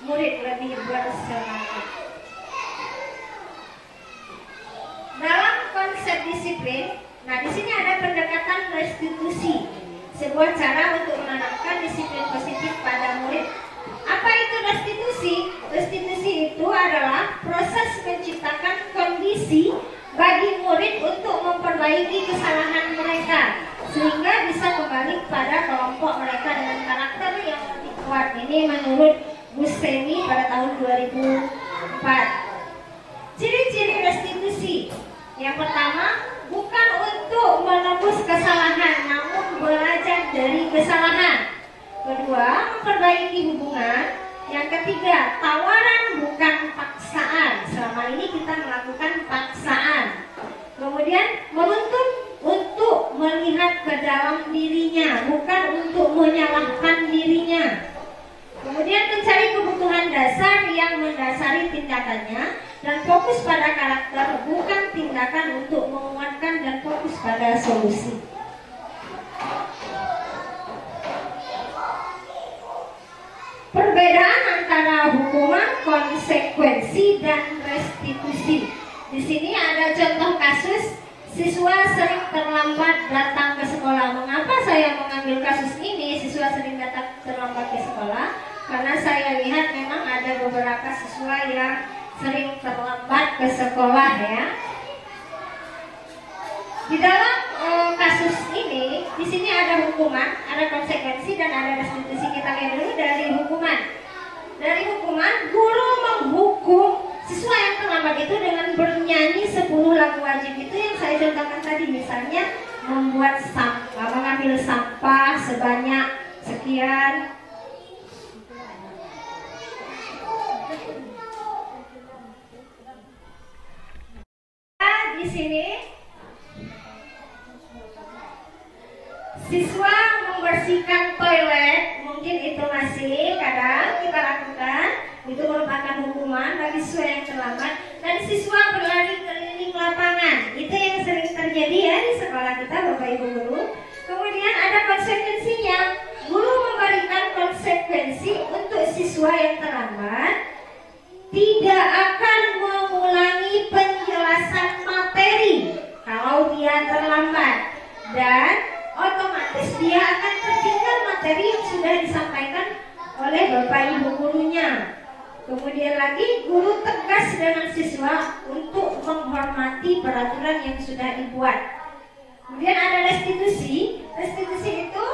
murid lebih bersemangat. Dalam konsep disiplin, nah di sini ada pendekatan restitusi, sebuah cara untuk menanamkan disiplin positif pada murid. Apa itu restitusi? Restitusi itu adalah proses menciptakan kondisi bagi murid untuk memperbaiki kesalahan mereka sehingga bisa kembali pada kelompok mereka dengan karakter yang lebih kuat. Ini menurut Buscemi pada tahun 2004. Ciri-ciri restitusi. Yang pertama, bukan untuk menebus kesalahan dari kesalahan. Kedua, memperbaiki hubungan. Yang ketiga, tawaran bukan paksaan. Selama ini kita melakukan paksaan. Kemudian menuntut untuk melihat ke dalam dirinya, bukan untuk menyalahkan dirinya. Kemudian mencari kebutuhan dasar yang mendasari tindakannya dan fokus pada karakter, bukan tindakan untuk menguatkan dan fokus pada solusi. Perbedaan antara hukuman, konsekuensi, dan restitusi. Di sini ada contoh kasus siswa sering terlambat datang ke sekolah. Mengapa saya mengambil kasus ini? Siswa sering datang terlambat ke sekolah karena saya lihat memang ada beberapa siswa yang sering terlambat ke sekolah ya. Di dalam kasus ini, di sini ada hukuman, ada konsekuensi, dan ada restitusi. Kita lihat dulu dari hukuman. Dari hukuman, guru menghukum siswa yang terlambat itu dengan bernyanyi 10 lagu wajib. Itu yang saya contohkan tadi, misalnya membuat sampah, mengambil sampah sebanyak sekian. Di sini siswa membersihkan toilet, mungkin itu masih kadang kita lakukan, itu merupakan hukuman bagi siswa yang terlambat. Dan siswa berlari keliling lapangan, itu yang sering terjadi ya di sekolah kita, Bapak Ibu guru. Kemudian ada konsekuensinya, guru memberikan konsekuensi untuk siswa yang terlambat, tidak akan mengulangi penjelasan materi kalau dia terlambat, dan otomatis dia akan tertinggal materi yang sudah disampaikan oleh Bapak Ibu gurunya. Kemudian lagi, guru tegas dengan siswa untuk menghormati peraturan yang sudah dibuat. Kemudian ada restitusi. Restitusi itu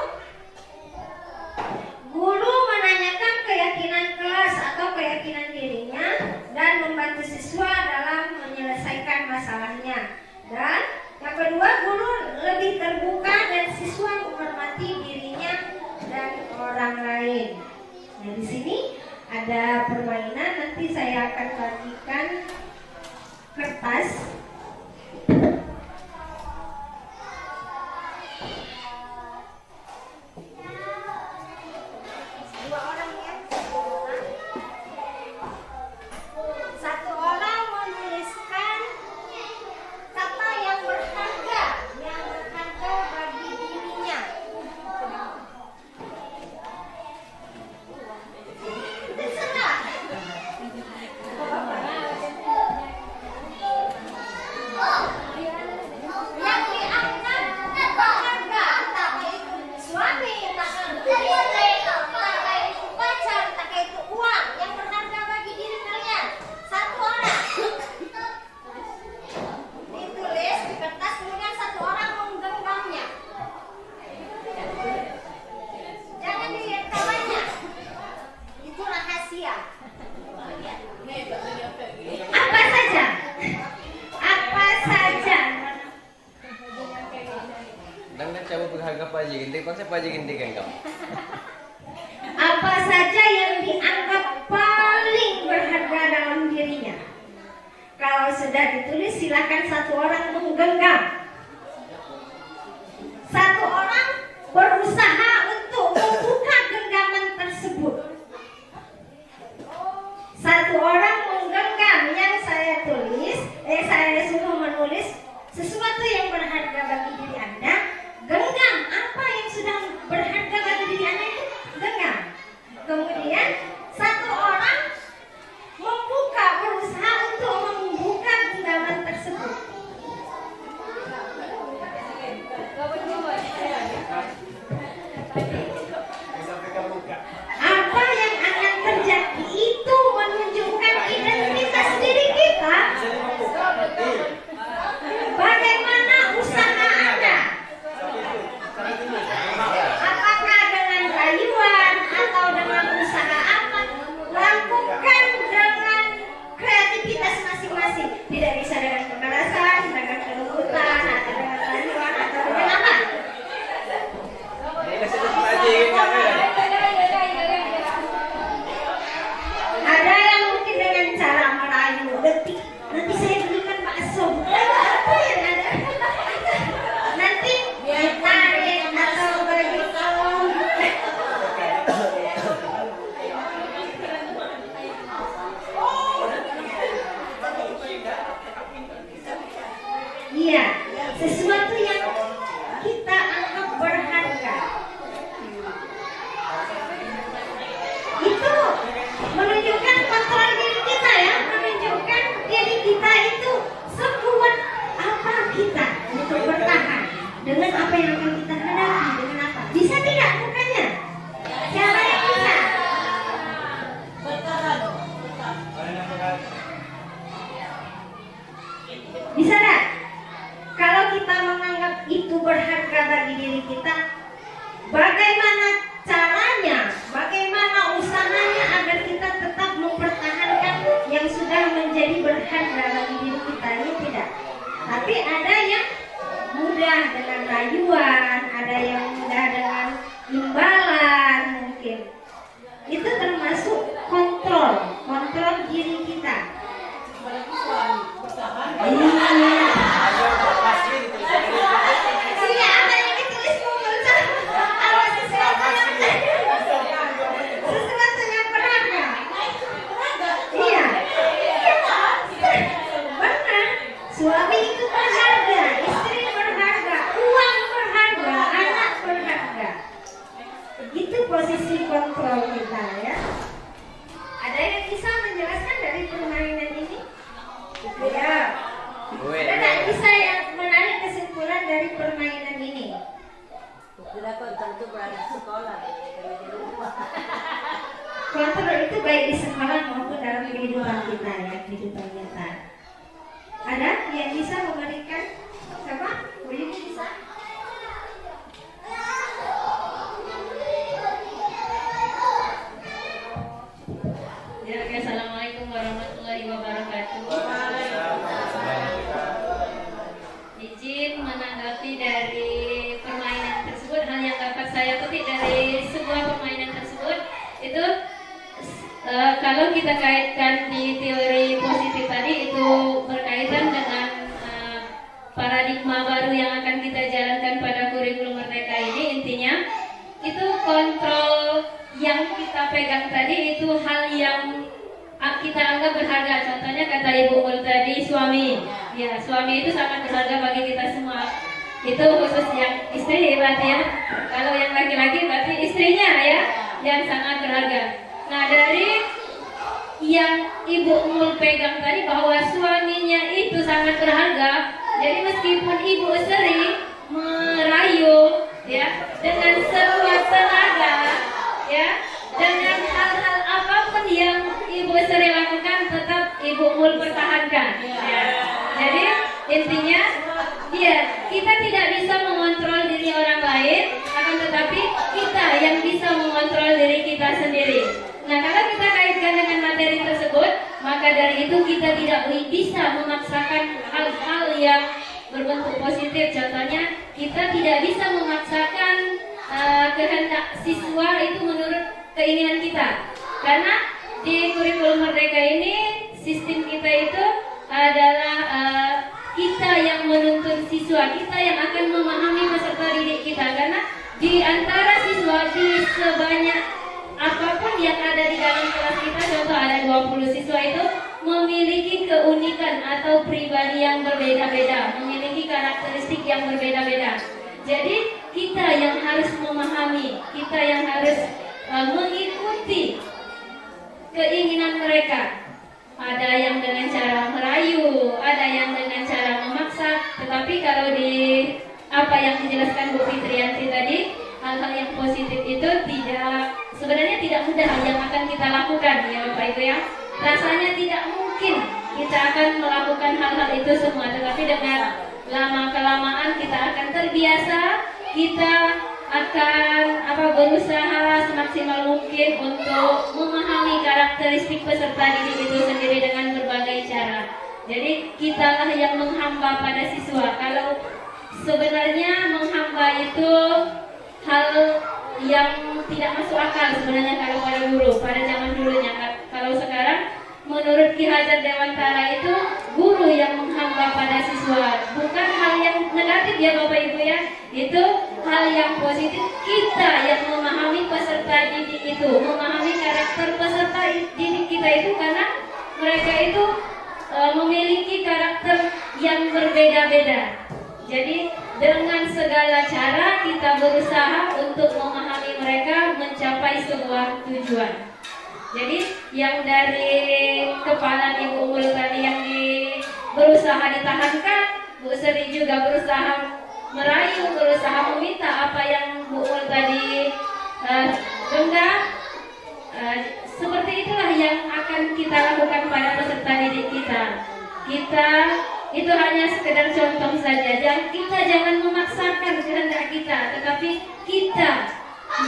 guru menanyakan keyakinan kelas atau keyakinan dirinya dan membantu siswa dalam menyelesaikan masalahnya. Dan yang kedua, guru lebih terbuka dan siswa menghormati dirinya dan orang lain. Nah, di sini ada permainan, nanti saya akan bagikan kertas. Satu orang menuliskan kata yang berharga bagi dirinya. Terserah. Yang dianggap berharga, tak itu suami, tak itu pacar, tak itu uang yang berharga bagi diri kalian. Satu orang ditulis di kertas, kemudian satu orang menggenggamnya. Jangan dilihat kawannya, itu rahasia. Apa saja, apa saja. Dengan coba berharga pagi ganti konsep pagi ganti kan kamu. Apa saja yang dianggap paling berharga dalam dirinya. Kalau sudah ditulis, silakan satu orang menggenggam. Satu orang berusaha untuk membuka genggaman tersebut. Satu orang menggenggam yang saya tulis, saya suruh menulis sesuatu yang berharga bagi diri Anda. Genggam apa yang sudah berharga bagi diri Anda itu, genggam. Kemudian satu orang membuka, berusaha untuk membuka genggaman tersebut. Apa yang akan terjadi itu menunjukkan identitas diri kita. Bagaimana usaha Anda? Apakah dengan rayuan atau dengan usaha apa? Lakukan dengan kreativitas masing-masing. Tidak bisa dengan kekerasan, dengan kelembutan, atau dengan rayuan, atau dengan apa? itu berada di sekolah, kalau di rumah. Kontrol itu baik di sekolah maupun dalam kehidupan kita ya, kehidupan nyata. Ada yang bisa memberikan? Siapa? Bu Yuni bisa? Ya, oke. Assalamualaikum warahmatullahi wabarakatuh. Izin menanggapi dari permainan tersebut, hal yang dapat saya petik dari sebuah permainan tersebut itu kalau kita kaitkan di teori positif tadi, itu berkaitan dengan paradigma baru yang akan kita jalankan pada kurikulum Merdeka ini. Intinya itu kontrol yang kita pegang tadi itu hal yang kita anggap berharga. Contohnya kata Ibu Mul tadi, suami. Ya, suami itu sangat berharga bagi kita semua. Itu khusus yang istri berarti ya. Kalau yang laki-laki berarti istrinya ya, yang sangat berharga. Nah, dari yang Ibu Mul pegang tadi bahwa suaminya itu sangat berharga, jadi meskipun Ibu sering merayu ya dengan sekuat tenaga ya, dengan hal-hal apapun yang Ibu sering lakukan, tetap Ibu Mul pertahankan ya. Jadi intinya ya, kita tidak bisa mengontrol diri orang lain, akan tetapi kita yang bisa mengontrol diri kita sendiri. Nah, kalau kita kaitkan dengan materi tersebut, maka dari itu kita tidak bisa memaksakan hal-hal yang berbentuk positif. Contohnya, kita tidak bisa memaksakan kehendak siswa itu menurut keinginan kita. Karena di kurikulum Merdeka ini, sistem kita itu adalah kita yang menuntun siswa, kita yang akan memahami peserta didik kita. Karena di antara siswa, di sebanyak apapun yang ada di dalam kelas kita, contoh ada 20 siswa itu memiliki keunikan atau pribadi yang berbeda-beda, memiliki karakteristik yang berbeda-beda. Jadi kita yang harus memahami, kita yang harus mengikuti keinginan mereka. Ada yang dengan cara merayu, ada yang dengan cara memaksa. Tetapi kalau di apa yang dijelaskan Bu Fitriyanti tadi, hal-hal yang positif itu sebenarnya tidak mudah yang akan kita lakukan ya Bapak Ibu ya. Rasanya tidak mungkin kita akan melakukan hal-hal itu semua, tetapi dengan lama-kelamaan kita akan terbiasa, kita akan berusaha semaksimal mungkin untuk memahami karakteristik peserta didik itu sendiri dengan berbagai cara. Jadi kitalah yang menghamba pada siswa. Kalau sebenarnya menghamba itu hal yang tidak masuk akal sebenarnya kalau pada guru, pada zaman dulunya. Kalau sekarang menurut Ki Hajar Dewantara itu guru yang menghamba pada siswa, bukan hal yang negatif ya Bapak Ibu ya. Itu hal yang positif, kita yang memahami peserta didik itu, memahami karakter peserta didik kita itu, karena mereka itu memiliki karakter yang berbeda-beda. Jadi dengan segala cara kita berusaha untuk memahami mereka mencapai sebuah tujuan. Jadi yang dari kepala Ibu Mul tadi yang berusaha ditahankan, Bu Seri juga berusaha merayu, berusaha meminta apa yang Bu Mul tadi genggam. Seperti itulah yang akan kita lakukan pada peserta didik kita. Kita itu hanya sekedar contoh saja. Kita jangan memaksakan kehendak kita, tetapi kita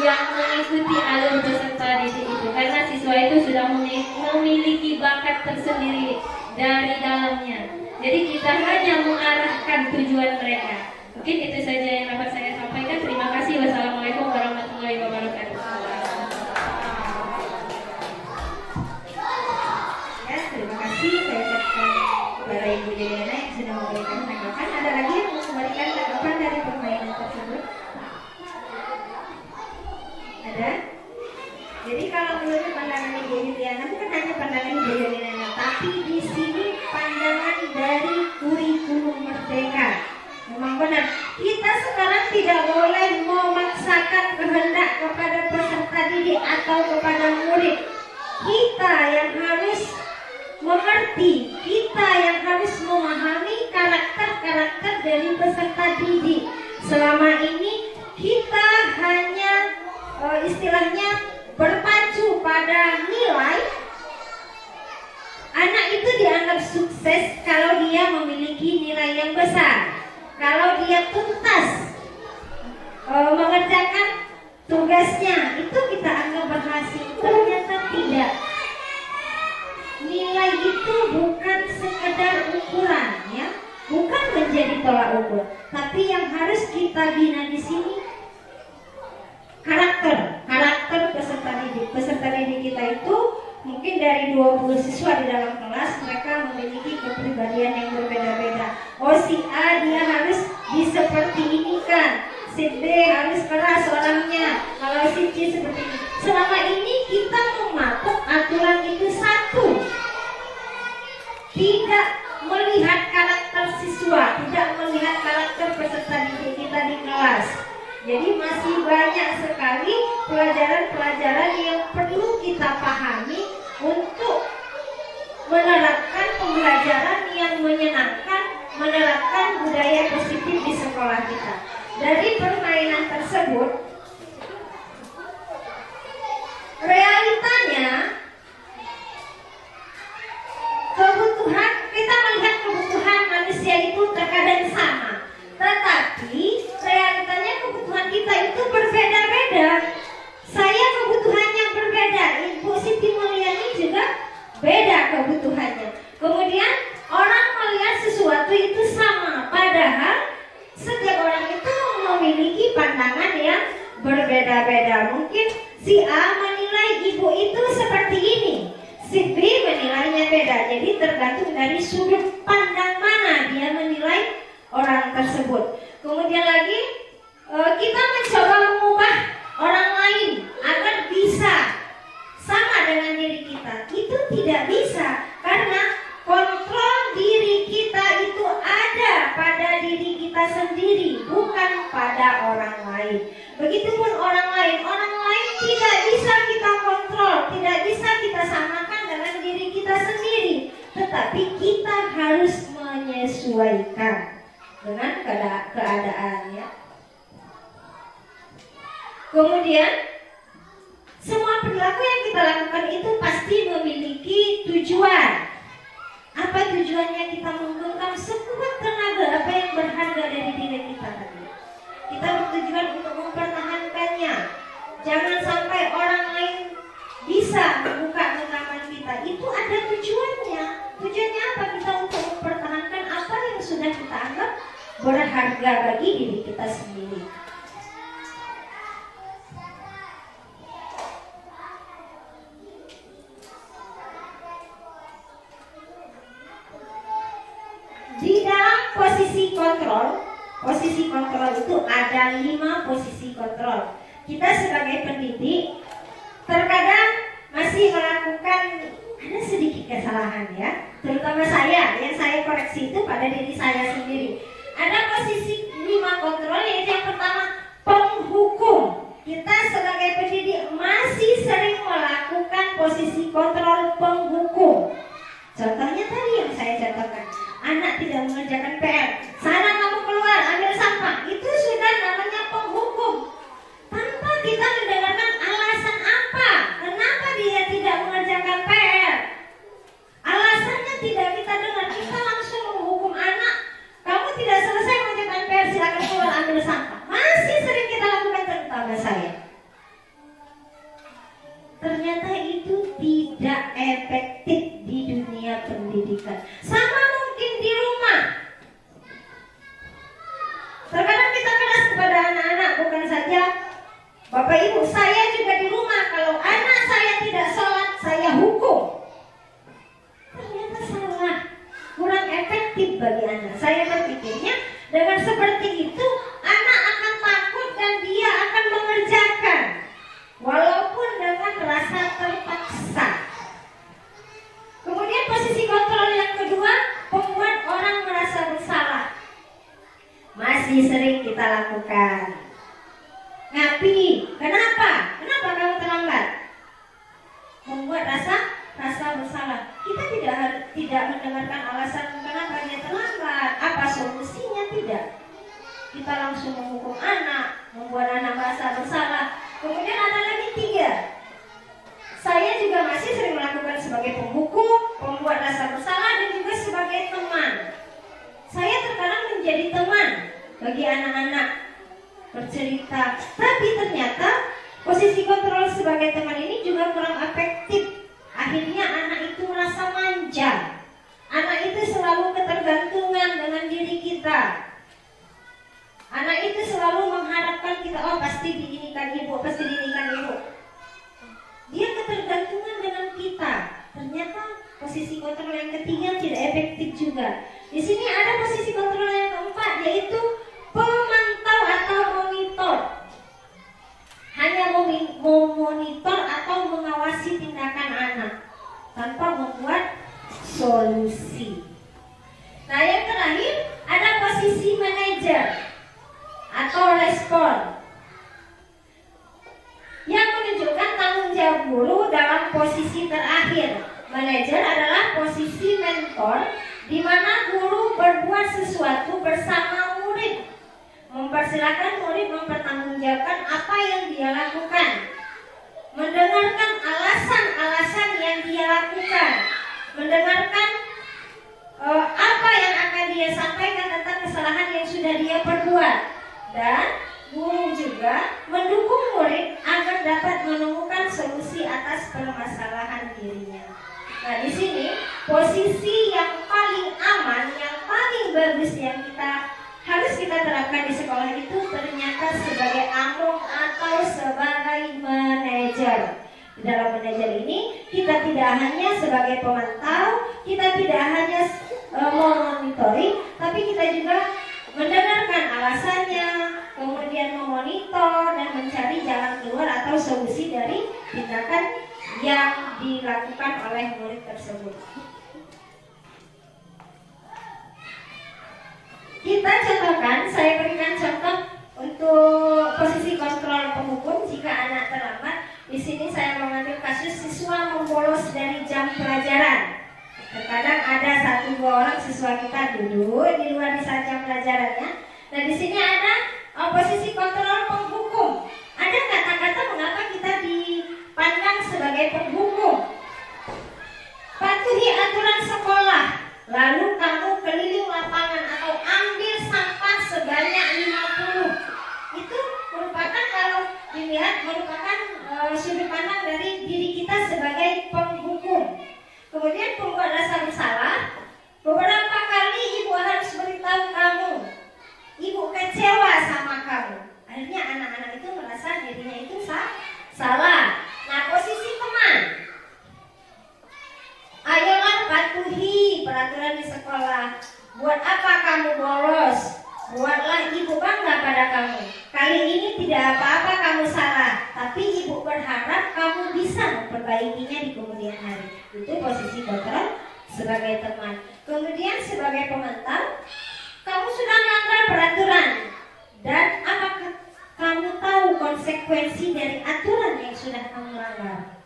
yang mengikuti alur peserta didik itu, karena siswa itu sudah memiliki bakat tersendiri dari dalamnya. Jadi kita hanya mengarahkan tujuan mereka. Mungkin itu saja yang dapat saya sampaikan. Terima kasih. Wassalamualaikum warahmatullahi wabarakatuh. Ya, terima kasih. Saya ucapkan kepada Ibu Juliana yang sudah memberikan tanggapan. Ada lagi yang mau memberikan tanggapan dari permainan tersebut? Ada? Jadi kalau menurut pandangan Ibu Juliana, bukan hanya pandangan Ibu Juliana, tapi di sini pandangan dari kurikulum Merdeka. Memang benar, kita sekarang tidak boleh memaksakan kehendak kepada peserta didik atau kepada murid. Kita yang harus mengerti, kita yang harus memahami karakter-karakter dari peserta didik. Selama ini kita hanya istilahnya berpacu pada nilai, anak itu dianggap sukses kalau dia memiliki nilai yang besar, kalau dia tuntas mengerjakan tugasnya, itu kita anggap berhasil. Ternyata tidak. Nilai itu bukan sekedar ukuran, ya, bukan menjadi tolak ukur, tapi yang harus kita bina di sini karakter peserta didik kita itu. Mungkin dari 20 siswa di dalam kelas, mereka memiliki kepribadian yang berbeda-beda. Oh, si A dia harus seperti ini kan, si B harus keras orangnya, kalau si C seperti ini. Selama ini kita mematok aturan itu satu, tidak melihat karakter siswa, tidak melihat karakter peserta didik kita di kelas. Jadi masih banyak sekali pelajaran-pelajaran yang perlu kita pahami untuk menerapkan pembelajaran yang menyenangkan, menerapkan budaya positif di sekolah kita. Dari permainan tersebut, realitanya kebutuhan, kita melihat kebutuhan manusia itu terkadang sama, tetapi realitanya kebutuhan kita itu berbeda-beda. Saya kebutuhannya berbeda, Ibu Siti Mulyani juga beda kebutuhannya. Kemudian orang melihat sesuatu itu sama, padahal setiap orang itu memiliki pandangan yang berbeda-beda. Mungkin si A menilai ibu itu seperti ini, si B menilainya beda. Jadi tergantung dari sudut pandang mana dia menilai orang tersebut. Kemudian lagi kita mencoba mengubah orang lain agar bisa sama dengan diri kita. Itu tidak bisa, karena kontrol diri kita itu ada pada diri kita sendiri, bukan pada orang lain. Begitupun orang lain tidak bisa kita kontrol, tidak bisa kita samakan dengan diri kita sendiri. Tetapi kita harus menyesuaikan dengan keadaannya. Kemudian semua perilaku yang kita lakukan itu pasti memiliki tujuan. Apa tujuannya? Kita menggenggam sekuat tenaga apa yang berharga dari diri kita tadi. Kita bertujuan untuk mempertahankannya. Jangan sampai orang lain bisa membuka genggaman kita. Itu ada tujuannya. Tujuannya apa? Kita untuk mempertahankan apa yang sudah kita anggap berharga bagi diri kita sendiri. Di dalam posisi kontrol itu ada 5 posisi kontrol. Kita sebagai pendidik terkadang masih melakukan ada sedikit kesalahan, ya, terutama saya. Yang saya koreksi itu pada diri saya sendiri. Ada posisi 5 kontrol, yaitu yang pertama penghukum. Kita sebagai pendidik masih sering melakukan posisi kontrol penghukum. Contohnya tadi yang saya contohkan, anak tidak mengerjakan PR, sana kamu keluar ambil sampah. Itu sudah namanya penghukum, tanpa kita mendengarkan alasan apa kenapa dia tidak mengerjakan PR. Alasannya tidak kita dengar, kita langsung menghukum anak. Kamu tidak selesai mengerjakan PR, silakan keluar ambil sampah. Masih sering kita lakukan, terutama saya. Ternyata itu tidak efektif di dunia pendidikan. Sama mungkin di rumah. Terkadang kita keras kepada anak-anak, bukan saja Bapak Ibu, saya juga di rumah. Kalau anak saya tidak sholat, saya hukum. Ternyata salah, kurang efektif bagi anak. Saya berpikirnya dengan seperti itu anak akan takut dan dia akan mengerjakan, walaupun dengan rasa terpaksa. Kemudian posisi kontrol yang kedua, membuat orang merasa bersalah. Masih sering kita lakukan. Ngapi, kenapa? Kenapa kamu terlambat? Membuat rasa bersalah. Kita tidak mendengarkan alasan kenapa dia terlambat, apa solusinya, tidak. Kita langsung menghukum anak, membuat anak merasa bersalah. Kemudian ada lagi bagi anak-anak bercerita. Tapi ternyata posisi kontrol sebagai teman ini juga kurang efektif. Akhirnya anak itu merasa manja. Anak itu selalu ketergantungan dengan diri kita. Anak itu selalu mengharapkan kita, oh pasti diinikan ibu, pasti diinikan ibu. Dia ketergantungan dengan kita. Ternyata posisi kontrol yang ketiga tidak efektif juga. Di sini ada posisi kontrol yang keempat, yaitu pemantau atau monitor. Hanya memonitor atau mengawasi tindakan anak tanpa membuat solusi. Nah, yang terakhir ada posisi manajer atau respon yang menunjukkan tanggung jawab guru dalam posisi terakhir. Manajer adalah posisi mentor di mana guru berbuat sesuatu bersama murid, mempersilahkan murid mempertanggungjawabkan apa yang dia lakukan, mendengarkan alasan-alasan yang dia lakukan, mendengarkan apa yang akan dia sampaikan tentang kesalahan yang sudah dia perbuat, dan guru juga mendukung murid agar dapat menemukan solusi atas permasalahan dirinya. Nah, di sini posisi yang paling aman, yang paling bagus yang harus kita terapkan di sekolah itu ternyata sebagai among atau sebagai manajer. Di dalam manajer ini kita tidak hanya sebagai pemantau, kita tidak hanya memonitoring, tapi kita juga mendengarkan alasannya, kemudian memonitor dan mencari jalan keluar atau solusi dari tindakan yang dilakukan oleh murid tersebut. Kita contohkan, saya berikan contoh untuk posisi kontrol penghukum jika anak terlambat. Di sini saya mengambil kasus siswa membolos dari jam pelajaran. Terkadang ada 1-2 orang siswa kita duduk di luar di saat jam pelajarannya. Nah, di sini ada posisi kontrol penghukum. Ada kata-kata mengapa kita dipandang sebagai penghukum. Patuhi aturan sekolah, lalu kamu keliling lapangan atau ambil sampah sebanyak 50. Itu merupakan, kalau dilihat, merupakan sudut pandang dari diri kita sebagai penghukum. Kemudian pembuat dasar bersalah, beberapa kali ibu harus beritahu kamu, ibu kecewa sama kamu. Akhirnya anak-anak itu merasa dirinya itu salah. Nah, posisi teman, ayolah patuhi peraturan di sekolah. Buat apa kamu bolos? Buatlah ibu bangga pada kamu. Kali ini tidak apa-apa kamu salah, tapi ibu berharap kamu bisa memperbaikinya di kemudian hari. Itu posisi kontrol sebagai teman. Kemudian sebagai pemantau, kamu sudah melanggar peraturan, dan apakah kamu tahu konsekuensi dari aturan yang sudah kamu langgar?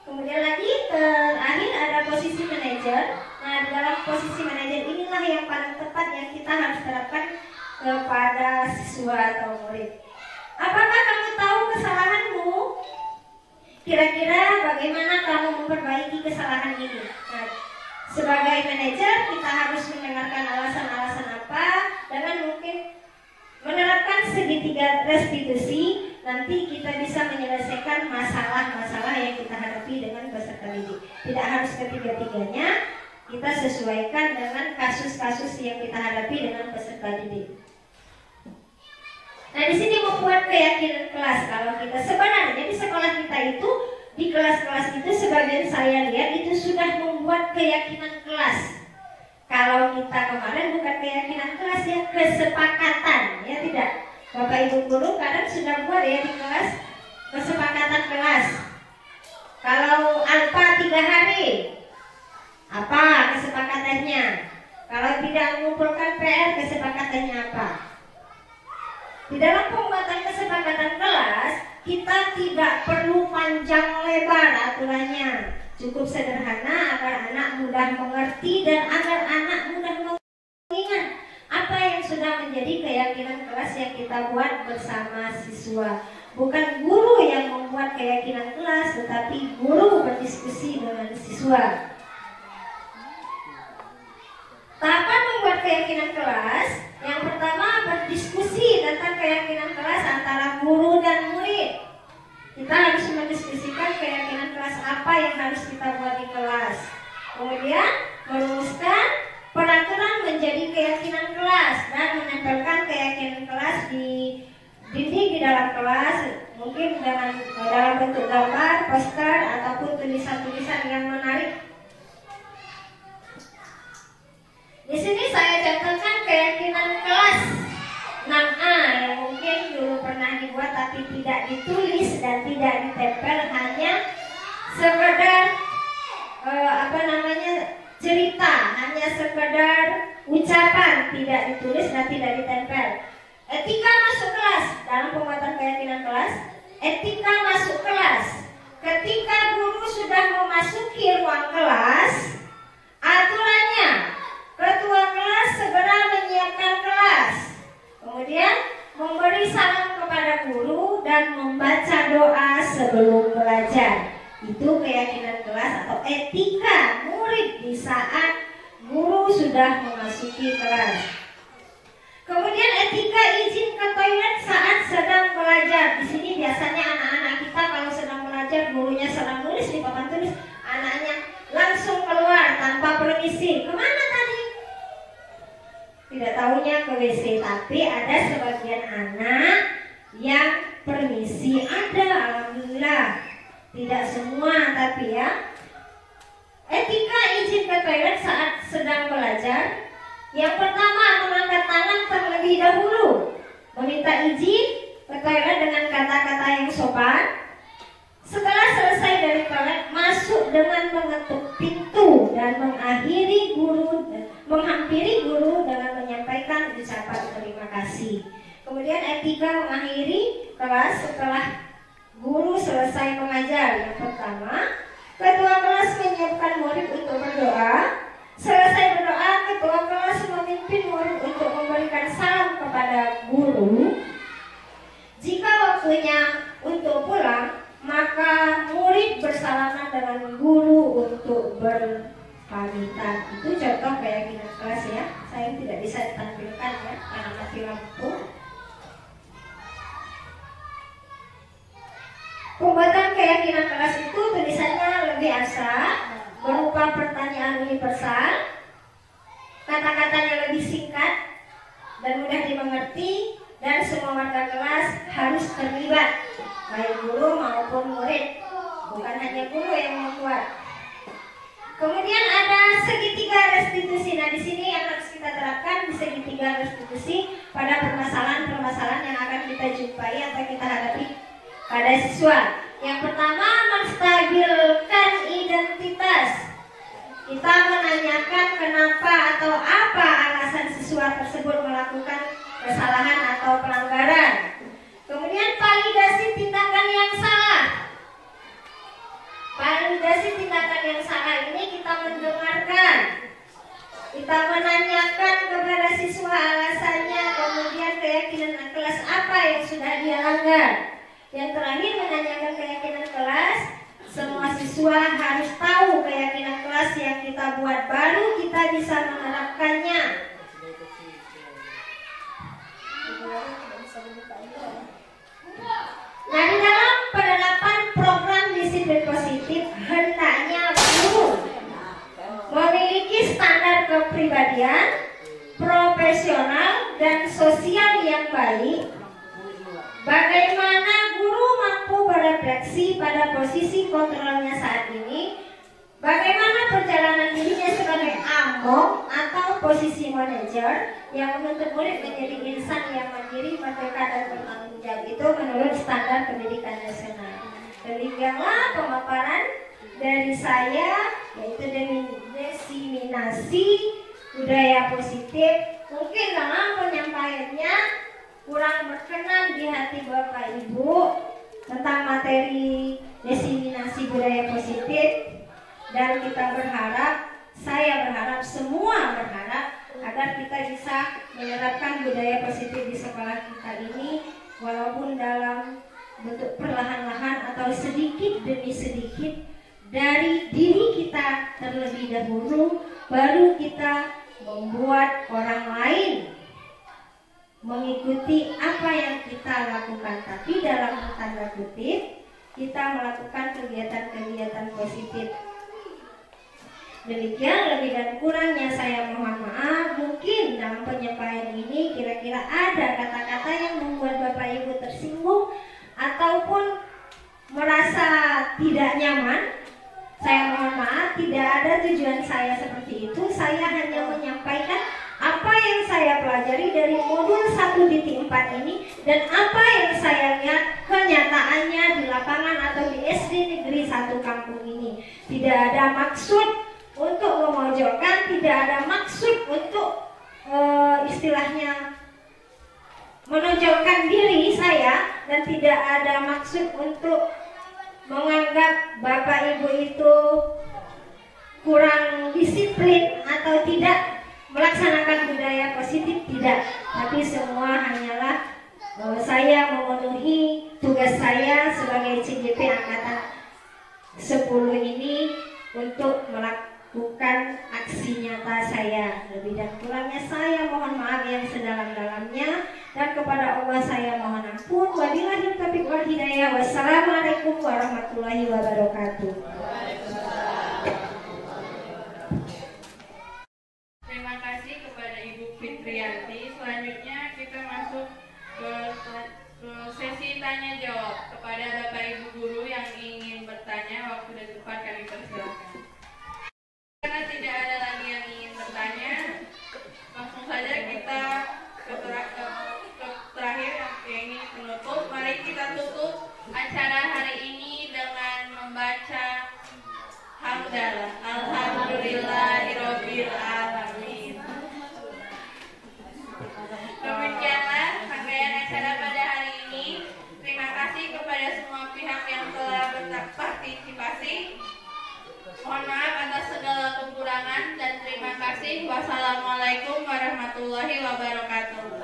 Kemudian lagi terakhir ada posisi manajer. Nah, dalam posisi manajer inilah yang paling tepat yang kita harus terapkan kepada siswa atau murid. Apakah kamu tahu kesalahanmu? Kira-kira bagaimana kamu memperbaiki kesalahan ini? Nah, sebagai manajer kita harus mendengarkan alasan-alasan apa, dengan mungkin menerapkan segitiga restitusi. Nanti kita bisa menyelesaikan masalah-masalah yang kita hadapi dengan peserta didik. Tidak harus ketiga-tiganya, kita sesuaikan dengan kasus-kasus yang kita hadapi dengan peserta didik. Nah, di sini membuat keyakinan kelas. Kalau kita sebenarnya di sekolah kita itu, di kelas-kelas itu sebagian saya lihat itu sudah membuat keyakinan kelas. Kalau kita kemarin bukan keyakinan kelas ya, kesepakatan, ya tidak. Bapak Ibu guru kadang sudah buat ya di kelas kesepakatan kelas. Kalau alfa 3 hari, apa kesepakatannya? Kalau tidak mengumpulkan PR, kesepakatannya apa? Di dalam pembuatan kesepakatan kelas, kita tidak perlu panjang lebar aturannya. Cukup sederhana agar anak mudah mengerti dan agar anak mudah mengingat apa yang sudah menjadi keyakinan kelas yang kita buat bersama siswa. Bukan guru yang membuat keyakinan kelas, tetapi guru berdiskusi dengan siswa. Tahapan membuat keyakinan kelas, yang pertama berdiskusi Kemudian merumuskan peraturan menjadi keyakinan kelas dan menempelkan keyakinan kelas di dinding di dalam kelas, mungkin dengan dalam bentuk gambar, poster ataupun tulisan-tulisan yang menarik. Di sini saya contohkan keyakinan kelas 6A yang mungkin dulu pernah dibuat tapi tidak ditulis dan tidak ditempel, hanya sekedar cerita, hanya sekedar ucapan, tidak ditulis dan tidak ditempel. Etika masuk kelas dalam pembuatan keyakinan kelas. Etika masuk kelas ketika guru sudah memasuki ruang kelas, aturannya ketua kelas segera menyiapkan kelas, kemudian memberi salam kepada guru dan membaca doa sebelum belajar. Itu keyakinan kelas atau etika murid di saat guru sudah memasuki kelas. Kemudian etika izin ke toilet saat sedang belajar. Di sini biasanya anak-anak kita kalau sedang belajar, gurunya sedang nulis di papan tulis, anaknya langsung keluar tanpa permisi. Kemana tadi? Tidak tahunya ke WC. Tapi ada sebagian anak yang permisi ada, alhamdulillah. Tidak semua tapi ya. Etika izin ke toilet saat sedang belajar. Yang pertama, mengangkat tangan terlebih dahulu, meminta izin ke toilet dengan kata-kata yang sopan. Setelah selesai dari toilet, masuk dengan mengetuk pintu dan menghampiri guru dengan menyampaikan ucapan terima kasih. Kemudian etika mengakhiri kelas setelah guru selesai mengajar. Yang pertama, ketua kelas menyiapkan murid untuk berdoa. Selesai berdoa, ketua kelas memimpin murid untuk memberikan salam kepada guru. Jika waktunya untuk pulang, maka murid bersalaman dengan guru untuk berpamitan. Itu contoh keyakinan kelas ya. Saya tidak bisa ditampilkan ya karena mati lampu. Pembuatan keyakinan kelas itu tulisannya lebih abstrak, berupa pertanyaan universal, kata-katanya lebih singkat dan mudah dimengerti, dan semua warga kelas harus terlibat, baik guru maupun murid, bukan hanya guru yang membuat. Kemudian ada segitiga restitusi. Nah, di sini yang harus kita terapkan di segitiga restitusi pada permasalahan-permasalahan yang akan kita jumpai atau kita hadapi pada siswa. Yang pertama, menstabilkan identitas. Kita menanyakan kenapa atau apa alasan siswa tersebut melakukan kesalahan atau pelanggaran. Kemudian validasi tindakan yang salah. Validasi tindakan yang salah ini kita mendengarkan, kita menanyakan kepada siswa alasannya, kemudian keyakinan kelas apa yang sudah dia langgar. Yang terakhir, menanyakan keyakinan kelas. Semua siswa harus tahu keyakinan kelas yang kita buat, baru kita bisa menerapkannya. Nah, di dalam penerapan program disiplin positif, hendaknya guru memiliki standar kepribadian, profesional, dan sosial yang baik. Bagaimana guru mampu berefleksi pada posisi kontrolnya saat ini, bagaimana perjalanan dirinya sebagai among atau posisi manajer yang menuntut murid menjadi insan yang mandiri, merdeka, dan bertanggung jawab, itu menurut standar pendidikan nasional. Demikianlah pemaparan dari saya, yaitu desiminasi budaya positif. Mungkin dalam penyampaiannya kurang berkenan di hati Bapak Ibu tentang materi desiminasi budaya positif, dan kita berharap, saya berharap, semua berharap agar kita bisa menerapkan budaya positif di sekolah kita ini, walaupun dalam bentuk perlahan-lahan atau sedikit demi sedikit dari diri kita terlebih dahulu, baru kita membuat orang lain mengikuti apa yang kita lakukan. Tapi dalam tanda kutip, kita melakukan kegiatan-kegiatan positif. Demikian lebih dan kurangnya saya mohon maaf. Mungkin dalam penyampaian ini kira-kira ada kata-kata yang membuat Bapak Ibu tersinggung ataupun merasa tidak nyaman. Saya mohon maaf, tidak ada tujuan saya seperti itu. Saya hanya menyampaikan apa yang saya pelajari dari modul 1.4 ini dan apa yang saya lihat kenyataannya di lapangan atau di SD Negeri 1 Kampung ini. Tidak ada maksud untuk memojokkan, tidak ada maksud untuk istilahnya menonjolkan diri saya, dan tidak ada maksud untuk menganggap Bapak Ibu itu kurang disiplin atau tidak melaksanakan budaya positif, tidak. Tapi semua hanyalah saya memenuhi tugas saya sebagai CJP Angkatan 10 ini untuk melakukan aksi nyata saya. Lebih dan kurangnya saya mohon maaf yang sedalam-dalamnya, dan kepada Allah saya mohon ampun. Wabillahi taufiq wal hidayah. Wassalamualaikum warahmatullahi wabarakatuh. Terima kasih kepada Ibu Fitrianti. Selanjutnya kita masuk ke sesi tanya jawab. Kepada Bapak Ibu guru yang ingin bertanya, waktu dan tempat kami persilakan. Karena tidak ada lagi yang ingin bertanya, langsung saja kita ke terakhir yang ini penutup. Mari kita tutup acara hari ini dengan membaca hamdalah. Alhamdulillahirabbil alamin. Demikianlah rangkaian acara pada hari ini. Terima kasih kepada semua pihak yang telah berpartisipasi. Mohon maaf atas segala kekurangan dan terima kasih. Wassalamualaikum warahmatullahi wabarakatuh.